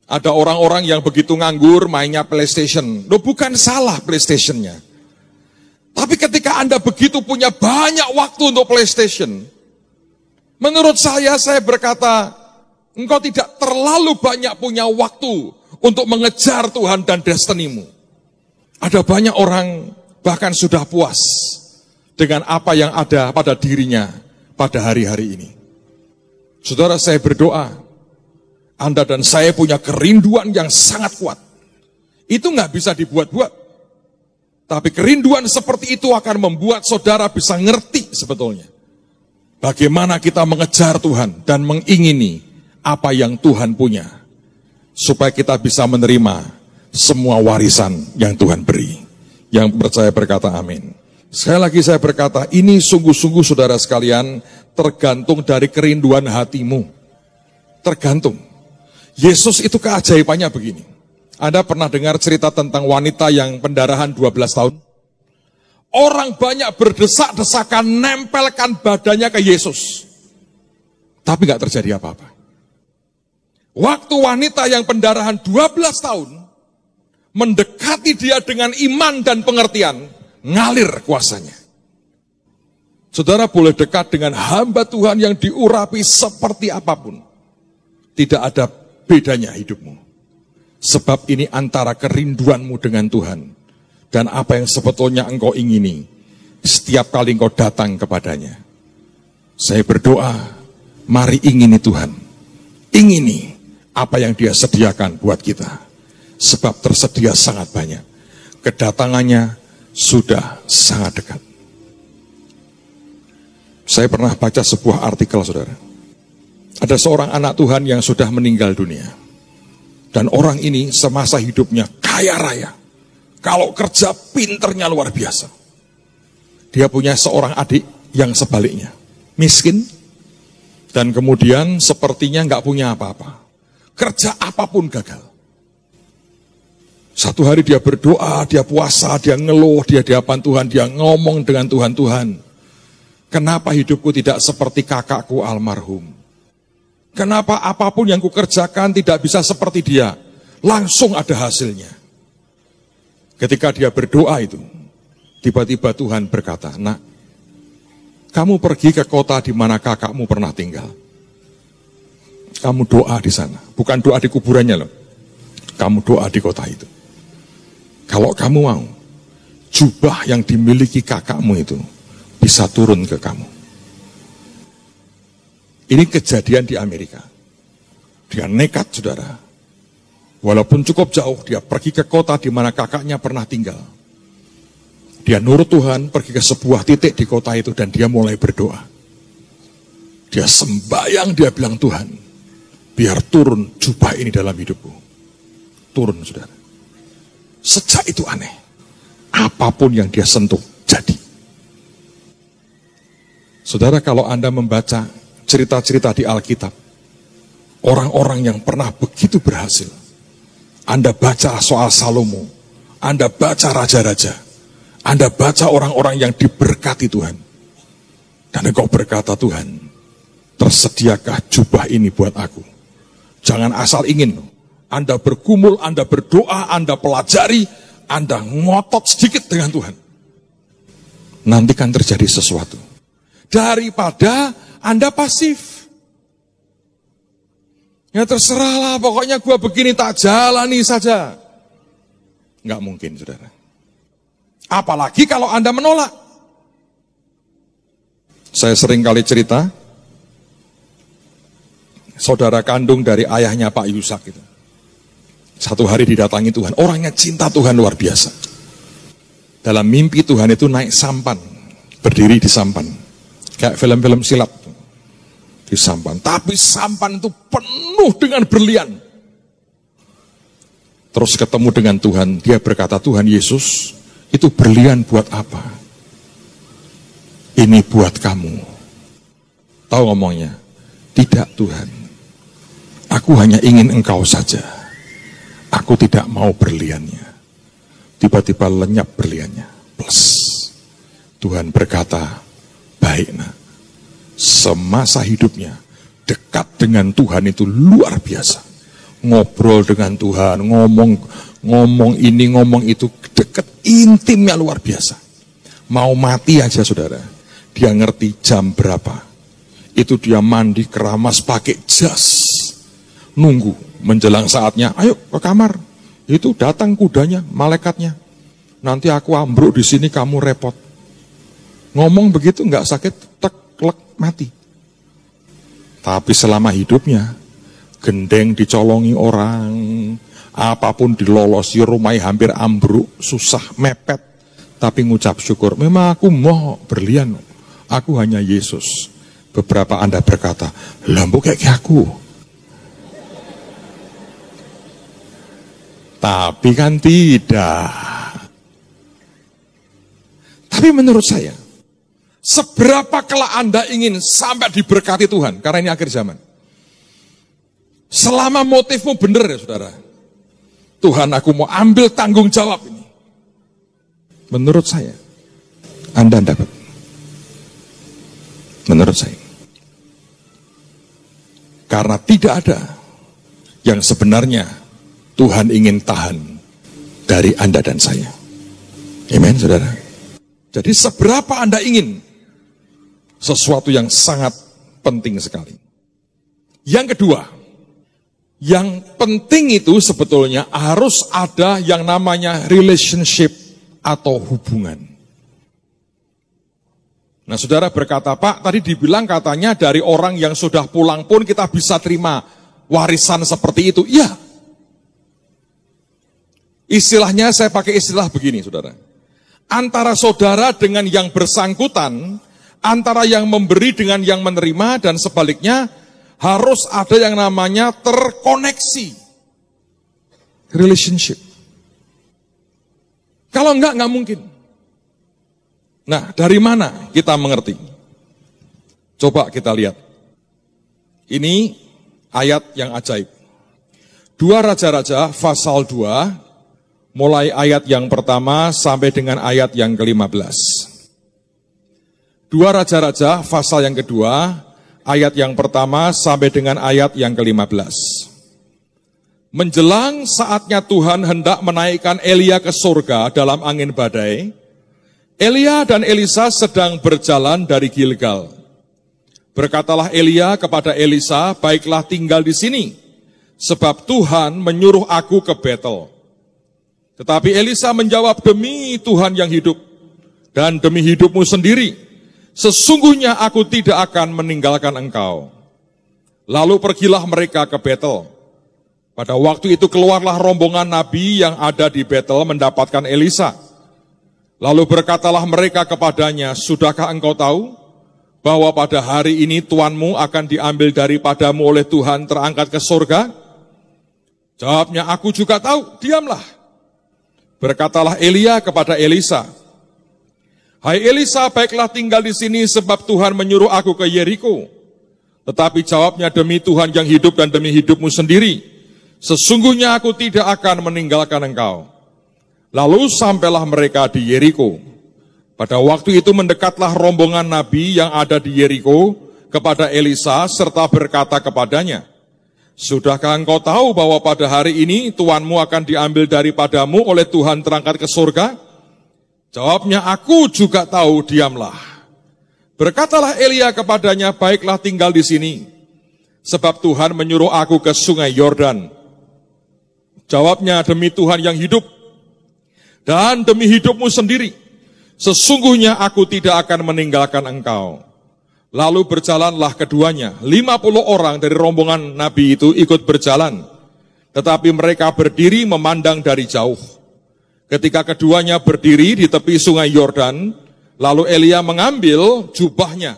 Ada orang-orang yang begitu nganggur mainnya PlayStation. Loh, bukan salah PlayStation-nya. Tapi ketika Anda begitu punya banyak waktu untuk PlayStation, menurut saya berkata, engkau tidak terlalu banyak punya waktu untuk mengejar Tuhan dan destinimu. Ada banyak orang bahkan sudah puas dengan apa yang ada pada dirinya pada hari-hari ini. Saudara, saya berdoa, Anda dan saya punya kerinduan yang sangat kuat. Itu nggak bisa dibuat-buat. Tapi kerinduan seperti itu akan membuat saudara bisa ngerti sebetulnya bagaimana kita mengejar Tuhan dan mengingini apa yang Tuhan punya. Supaya kita bisa menerima semua warisan yang Tuhan beri. Yang percaya berkata amin. Sekali lagi saya berkata, ini sungguh-sungguh saudara sekalian, tergantung dari kerinduan hatimu. Tergantung. Yesus itu keajaibannya begini. Anda pernah dengar cerita tentang wanita yang pendarahan 12 tahun? Orang banyak berdesak-desakan, nempelkan badannya ke Yesus. Tapi gak terjadi apa-apa. Waktu wanita yang pendarahan 12 tahun, mendekati dia dengan iman dan pengertian, ngalir kuasanya. Saudara boleh dekat dengan hamba Tuhan yang diurapi seperti apapun. Tidak ada bedanya hidupmu. Sebab ini antara kerinduanmu dengan Tuhan, dan apa yang sebetulnya engkau ingini, setiap kali engkau datang kepadanya. Saya berdoa, mari ingini Tuhan. Ingini apa yang dia sediakan buat kita. Sebab tersedia sangat banyak. Kedatangannya sudah sangat dekat. Saya pernah baca sebuah artikel, saudara. Ada seorang anak Tuhan yang sudah meninggal dunia. Dan orang ini semasa hidupnya kaya raya. Kalau kerja pinternya luar biasa. Dia punya seorang adik yang sebaliknya. Miskin. Dan kemudian sepertinya nggak punya apa-apa. Kerja apapun gagal. Satu hari dia berdoa, dia puasa, dia ngeluh, dia di hadapan Tuhan, dia ngomong dengan Tuhan, kenapa hidupku tidak seperti kakakku almarhum? Kenapa apapun yang kukerjakan tidak bisa seperti dia? Langsung ada hasilnya. Ketika dia berdoa itu, tiba-tiba Tuhan berkata, nak, kamu pergi ke kota di mana kakakmu pernah tinggal. Kamu doa di sana, bukan doa di kuburannya loh. Kamu doa di kota itu. Kalau kamu mau, jubah yang dimiliki kakakmu itu bisa turun ke kamu. Ini kejadian di Amerika. Dia nekat, saudara. Walaupun cukup jauh, dia pergi ke kota di mana kakaknya pernah tinggal. Dia nurut Tuhan, pergi ke sebuah titik di kota itu, dan dia mulai berdoa. Dia sembahyang, dia bilang, Tuhan, biar turun jubah ini dalam hidupku. Turun, saudara. Sejak itu aneh. apapun yang dia sentuh, jadi. Saudara, kalau Anda membaca cerita-cerita di Alkitab, orang-orang yang pernah begitu berhasil, Anda baca soal Salomo, Anda baca raja-raja, Anda baca orang-orang yang diberkati Tuhan, dan engkau berkata, Tuhan, tersediakah jubah ini buat aku? Jangan asal ingin. Anda bergumul, Anda berdoa, Anda pelajari, Anda ngotot sedikit dengan Tuhan. Nanti kan terjadi sesuatu. Daripada Anda pasif. Ya terserahlah, pokoknya gua begini tak jalani saja. Enggak mungkin, saudara. Apalagi kalau Anda menolak. Saya sering kali cerita, saudara kandung dari ayahnya Pak Yusak itu. Satu hari didatangi Tuhan, orangnya cinta Tuhan luar biasa. Dalam mimpi Tuhan itu naik sampan, berdiri di sampan. Kayak film-film silat di sampan. Tapi sampan itu penuh dengan berlian. Terus ketemu dengan Tuhan, dia berkata, Tuhan Yesus, itu berlian buat apa? Ini buat kamu. Tahu ngomongnya? Tidak Tuhan. Aku hanya ingin engkau saja. Aku tidak mau berliannya. Tiba-tiba lenyap berliannya. Plus. Tuhan berkata, baik nak. Semasa hidupnya dekat dengan Tuhan itu luar biasa. Ngobrol dengan Tuhan, ngomong ini, ngomong itu, dekat intimnya luar biasa. Mau mati aja saudara, dia ngerti jam berapa. Itu dia mandi keramas pakai jas. Nunggu menjelang saatnya, ayo ke kamar. Itu datang kudanya, malaikatnya. Nanti aku ambruk di sini, kamu repot. Ngomong begitu nggak sakit, tek-lek mati. Tapi selama hidupnya, gendeng dicolongi orang, apapun dilolosi, rumahnya hampir ambruk, susah, mepet. Tapi ngucap syukur, memang aku mau berlian, aku hanya Yesus. Beberapa Anda berkata, lampu kayak aku. Tapi kan tidak. Tapi menurut saya, seberapa kelak Anda ingin sampai diberkati Tuhan, karena ini akhir zaman. Selama motifmu benar ya saudara, Tuhan aku mau ambil tanggung jawab ini. Menurut saya, Anda dapat. Menurut saya. Karena tidak ada yang sebenarnya Tuhan ingin tahan dari Anda dan saya. Amen, saudara. Jadi seberapa Anda ingin, sesuatu yang sangat penting sekali. Yang kedua, yang penting itu sebetulnya harus ada yang namanya relationship atau hubungan. Nah saudara berkata, Pak tadi dibilang katanya dari orang yang sudah pulang pun kita bisa terima warisan seperti itu. Iya. Istilahnya saya pakai istilah begini saudara. Antara saudara dengan yang bersangkutan, antara yang memberi dengan yang menerima, dan sebaliknya harus ada yang namanya terkoneksi. Relationship. Kalau enggak mungkin. Nah, dari mana kita mengerti? Coba kita lihat. Ini ayat yang ajaib. 2 Raja-Raja pasal 2, mulai ayat yang pertama sampai dengan ayat yang ke-15. 2 Raja-Raja pasal yang kedua, ayat yang pertama sampai dengan ayat yang ke-15. Menjelang saatnya Tuhan hendak menaikkan Elia ke surga dalam angin badai, Elia dan Elisa sedang berjalan dari Gilgal. Berkatalah Elia kepada Elisa, baiklah tinggal di sini, sebab Tuhan menyuruh aku ke Betel. Tetapi Elisa menjawab, demi Tuhan yang hidup, dan demi hidupmu sendiri, sesungguhnya aku tidak akan meninggalkan engkau. Lalu pergilah mereka ke Betel. Pada waktu itu keluarlah rombongan nabi yang ada di Betel mendapatkan Elisa. Lalu berkatalah mereka kepadanya, sudahkah engkau tahu bahwa pada hari ini tuanmu akan diambil daripadamu oleh Tuhan terangkat ke surga? Jawabnya, aku juga tahu, diamlah. Berkatalah Elia kepada Elisa, "Hai Elisa, baiklah tinggal di sini sebab Tuhan menyuruh aku ke Yeriko." Tetapi jawabnya, "Demi Tuhan yang hidup dan demi hidupmu sendiri, sesungguhnya aku tidak akan meninggalkan engkau." Lalu sampailah mereka di Yeriko. Pada waktu itu mendekatlah rombongan nabi yang ada di Yeriko kepada Elisa serta berkata kepadanya, "Sudahkah engkau tahu bahwa pada hari ini tuanmu akan diambil daripadamu oleh Tuhan terangkat ke surga?" Jawabnya, "Aku juga tahu, diamlah." Berkatalah Elia kepadanya, "Baiklah tinggal di sini, sebab Tuhan menyuruh aku ke sungai Yordan." Jawabnya, "Demi Tuhan yang hidup dan demi hidupmu sendiri, sesungguhnya aku tidak akan meninggalkan engkau." Lalu berjalanlah keduanya, 50 orang dari rombongan nabi itu ikut berjalan, tetapi mereka berdiri memandang dari jauh. Ketika keduanya berdiri di tepi sungai Yordan, lalu Elia mengambil jubahnya,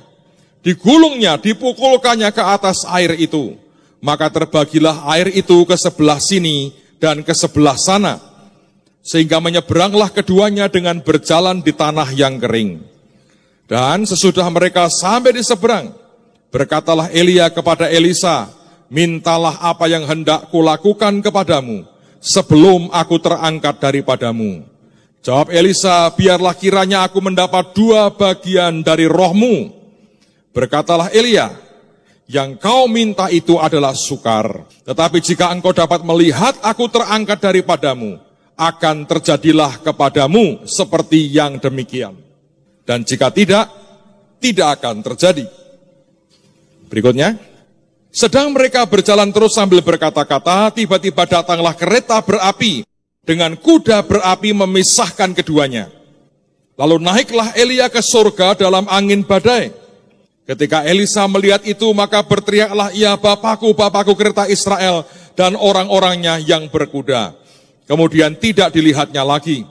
digulungnya, dipukulkannya ke atas air itu. Maka terbagilah air itu ke sebelah sini dan ke sebelah sana, sehingga menyeberanglah keduanya dengan berjalan di tanah yang kering. Dan sesudah mereka sampai di seberang, berkatalah Elia kepada Elisa, "Mintalah apa yang hendak kulakukan kepadamu sebelum aku terangkat daripadamu." Jawab Elisa, "Biarlah kiranya aku mendapat 2 bagian dari rohmu." Berkatalah Elia, "Yang kau minta itu adalah sukar. Tetapi jika engkau dapat melihat aku terangkat daripadamu, akan terjadilah kepadamu seperti yang demikian. Dan jika tidak, tidak akan terjadi." Berikutnya, sedang mereka berjalan terus sambil berkata-kata, tiba-tiba datanglah kereta berapi dengan kuda berapi memisahkan keduanya. Lalu naiklah Elia ke surga dalam angin badai. Ketika Elisa melihat itu, maka berteriaklah ia, "Bapakku, Bapakku kereta Israel dan orang-orangnya yang berkuda." Kemudian tidak dilihatnya lagi.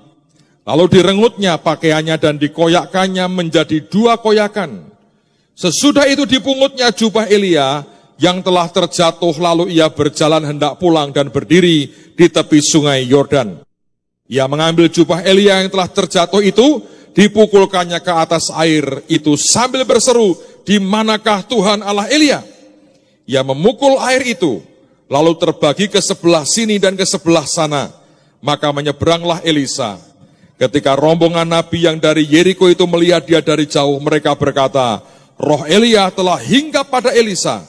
Lalu direngutnya pakaiannya dan dikoyakkannya menjadi 2 koyakan. Sesudah itu dipungutnya jubah Elia yang telah terjatuh, lalu ia berjalan hendak pulang dan berdiri di tepi sungai Yordan. Ia mengambil jubah Elia yang telah terjatuh itu, dipukulkannya ke atas air itu sambil berseru, "Di manakah Tuhan Allah Elia?" Ia memukul air itu, lalu terbagi ke sebelah sini dan ke sebelah sana. Maka menyeberanglah Elisa. Ketika rombongan nabi yang dari Yeriko itu melihat dia dari jauh, mereka berkata, "Roh Elia telah hinggap pada Elisa."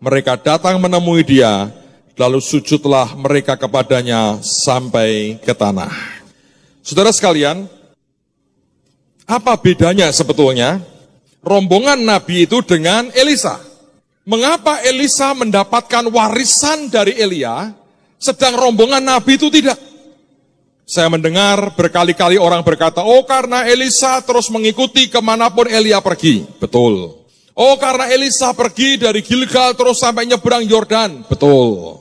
Mereka datang menemui dia, lalu sujudlah mereka kepadanya sampai ke tanah. Saudara sekalian, apa bedanya sebetulnya rombongan nabi itu dengan Elisa? Mengapa Elisa mendapatkan warisan dari Elia, sedang rombongan nabi itu tidak? Saya mendengar berkali-kali orang berkata, "Oh, karena Elisa terus mengikuti kemanapun Elia pergi." Betul. "Oh, karena Elisa pergi dari Gilgal terus sampai nyeberang Yordan." Betul.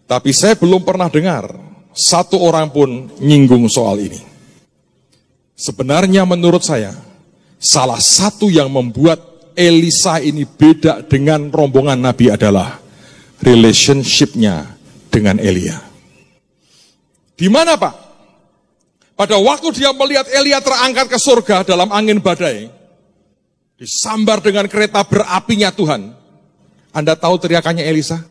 Tapi saya belum pernah dengar satu orang pun nyinggung soal ini. Sebenarnya menurut saya, salah satu yang membuat Elisa ini beda dengan rombongan nabi adalah relationship-nya dengan Elia. Di mana, Pak? Pada waktu dia melihat Elia terangkat ke surga dalam angin badai, disambar dengan kereta berapinya Tuhan. Anda tahu teriakannya Elisa?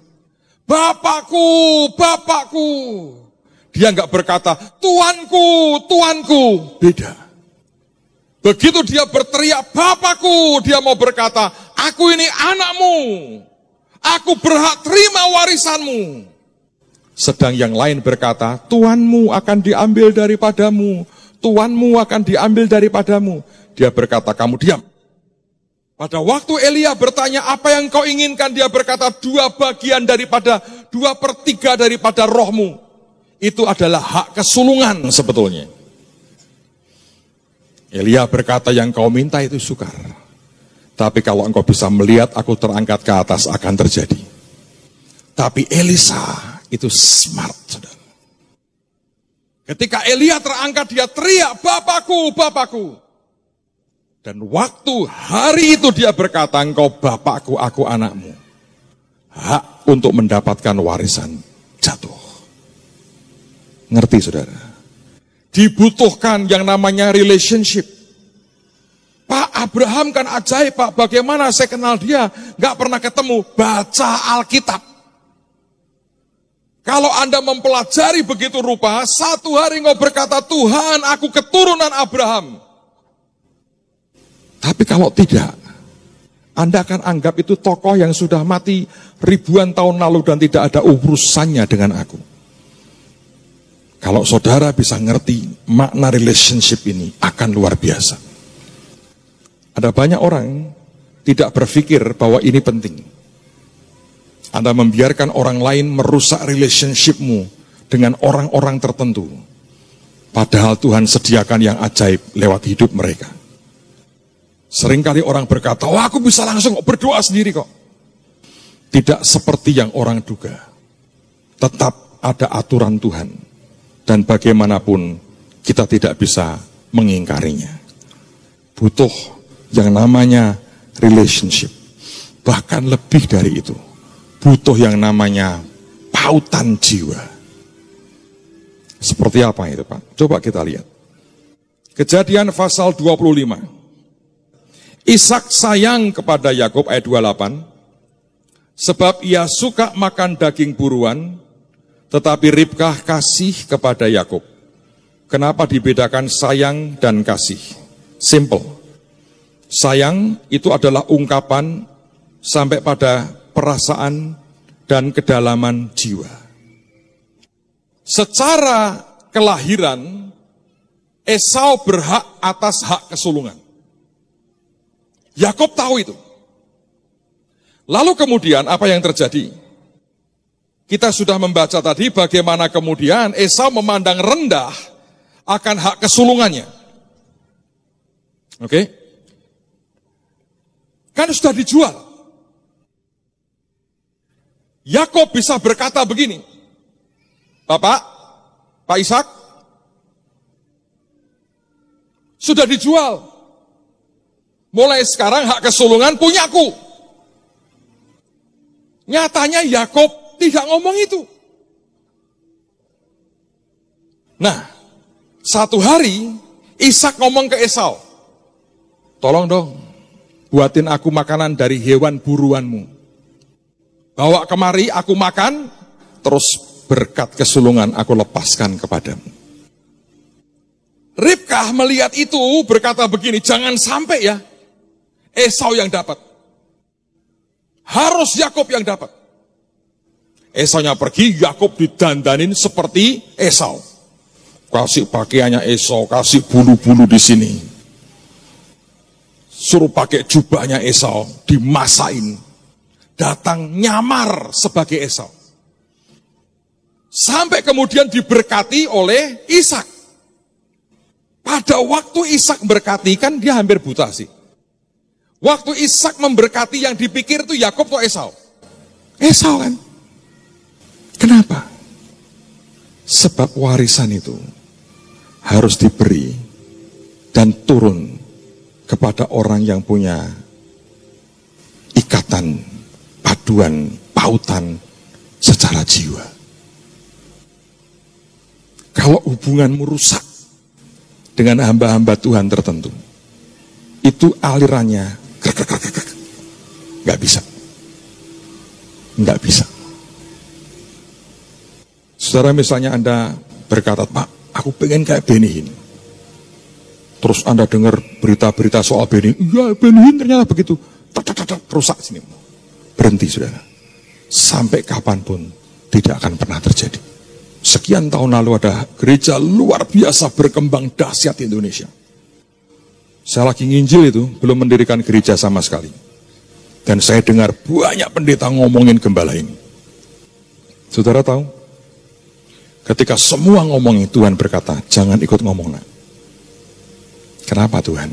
"Bapakku, Bapakku." Dia enggak berkata, "Tuanku, Tuanku." Beda. Begitu dia berteriak, "Bapakku," dia mau berkata, "Aku ini anakmu. Aku berhak terima warisanmu." Sedang yang lain berkata, "Tuanmu akan diambil daripadamu. Tuanmu akan diambil daripadamu." Dia berkata, "Kamu diam." Pada waktu Elia bertanya, "Apa yang kau inginkan?" Dia berkata, 2 bagian daripada 2/3 daripada rohmu. Itu adalah hak kesulungan sebetulnya. Elia berkata, "Yang kau minta itu sukar. Tapi kalau engkau bisa melihat aku terangkat ke atas, akan terjadi." Tapi Elisa itu smart, saudara. Ketika Elia terangkat, dia teriak, "Bapakku, Bapakku." Dan waktu hari itu dia berkata, "Engkau Bapakku, aku anakmu." Hak untuk mendapatkan warisan jatuh. Ngerti, saudara? Dibutuhkan yang namanya relationship. Pak, Abraham kan ajaib, Pak. Bagaimana saya kenal dia? Gak pernah ketemu. Baca Alkitab. Kalau Anda mempelajari begitu rupa, satu hari engkau berkata, Tuhan, aku keturunan Abraham. Tapi kalau tidak, Anda akan anggap itu tokoh yang sudah mati ribuan tahun lalu dan tidak ada urusannya dengan aku. Kalau saudara bisa ngerti makna relationship ini akan luar biasa. Ada banyak orang tidak berpikir bahwa ini penting. Anda membiarkan orang lain merusak relationship-mu dengan orang-orang tertentu. Padahal Tuhan sediakan yang ajaib lewat hidup mereka. Seringkali orang berkata, oh aku bisa langsung berdoa sendiri kok. Tidak seperti yang orang duga. Tetap ada aturan Tuhan. Dan bagaimanapun kita tidak bisa mengingkarinya. Butuh yang namanya relationship. Bahkan lebih dari itu. Butuh yang namanya pautan jiwa. Seperti apa itu, Pak? Coba kita lihat. Kejadian pasal 25. Ishak sayang kepada Yakub ayat 28. Sebab ia suka makan daging buruan, tetapi Ribkah kasih kepada Yakub. Kenapa dibedakan sayang dan kasih? Simple. Sayang itu adalah ungkapan sampai pada perasaan dan kedalaman jiwa. Secara kelahiran, Esau berhak atas hak kesulungan. Yakub tahu itu. Lalu kemudian apa yang terjadi? Kita sudah membaca tadi bagaimana kemudian Esau memandang rendah akan hak kesulungannya. Oke? Kan sudah dijual. Yakub bisa berkata begini, Bapak, Pak Ishak, sudah dijual. Mulai sekarang hak kesulungan punyaku. Nyatanya Yakub tidak ngomong itu. Nah, satu hari Ishak ngomong ke Esau, tolong dong, buatin aku makanan dari hewan buruanmu. Bawa kemari aku makan, terus berkat kesulungan aku lepaskan kepadamu. Ribkah melihat itu berkata begini, jangan sampai ya Esau yang dapat. Harus Yakub yang dapat. Esaunya pergi, Yakub didandanin seperti Esau. Kasih pakaiannya Esau, kasih bulu-bulu di sini. Suruh pakai jubahnya Esau, dimasain. Datang nyamar sebagai Esau. Sampai kemudian diberkati oleh Ishak. Pada waktu Ishak berkati, kan dia hampir buta sih. Waktu Ishak memberkati yang dipikir itu Yakub atau Esau? Esau kan? Kenapa? Sebab warisan itu harus diberi dan turun kepada orang yang punya ikatan, paduan, pautan secara jiwa. Kalau hubunganmu rusak dengan hamba-hamba Tuhan tertentu, itu alirannya nggak bisa. Nggak bisa. Saudara, misalnya Anda berkata, Pak, aku pengen kayak Benihin. Terus Anda dengar berita-berita soal Benihin. Iya, Benihin ternyata begitu. Rusak sini. Berhenti, saudara. Sampai kapanpun tidak akan pernah terjadi. Sekian tahun lalu ada gereja luar biasa berkembang dahsyat di Indonesia. Saya lagi nginjil itu, belum mendirikan gereja sama sekali. Dan saya dengar banyak pendeta ngomongin gembala ini. Saudara tahu? Ketika semua ngomongin, Tuhan berkata, jangan ikut ngomong. Nak. Kenapa Tuhan?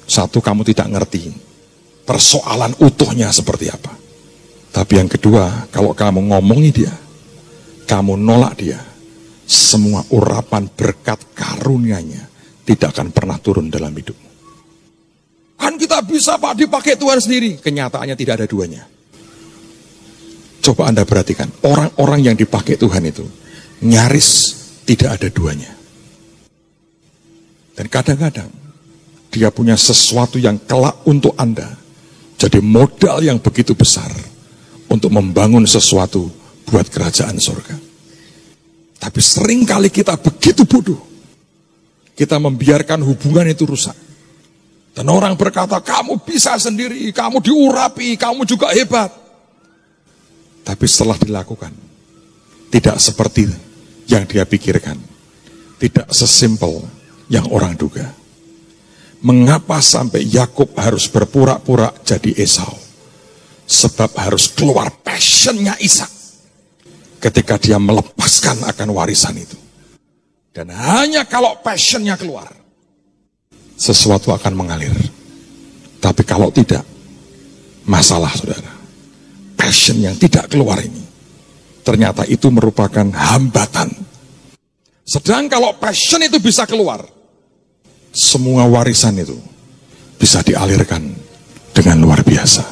Satu, kamu tidak ngerti persoalan utuhnya seperti apa. Tapi yang kedua, kalau kamu ngomongi dia, kamu nolak dia, semua urapan berkat karunia-Nya tidak akan pernah turun dalam hidupmu. Kan kita bisa Pak dipakai Tuhan sendiri. Kenyataannya tidak ada duanya. Coba Anda perhatikan, orang-orang yang dipakai Tuhan itu nyaris tidak ada duanya. Dan kadang-kadang dia punya sesuatu yang kelak untuk Anda. Jadi modal yang begitu besar untuk membangun sesuatu buat kerajaan surga. Tapi seringkali kita begitu bodoh. Kita membiarkan hubungan itu rusak. Dan orang berkata, kamu bisa sendiri, kamu diurapi, kamu juga hebat. Tapi setelah dilakukan, tidak seperti yang dia pikirkan. Tidak sesimpel yang orang duga. Mengapa sampai Yakub harus berpura-pura jadi Esau? Sebab harus keluar passionnya Ishak ketika dia melepaskan akan warisan itu. Dan hanya kalau passionnya keluar, sesuatu akan mengalir. Tapi kalau tidak, masalah saudara. Passion yang tidak keluar ini, ternyata itu merupakan hambatan. Sedang kalau passion itu bisa keluar, semua warisan itu bisa dialirkan dengan luar biasa.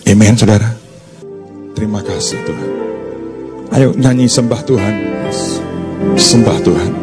Amen, saudara. Terima kasih Tuhan. Ayo nyanyi sembah Tuhan. Sembah Tuhan.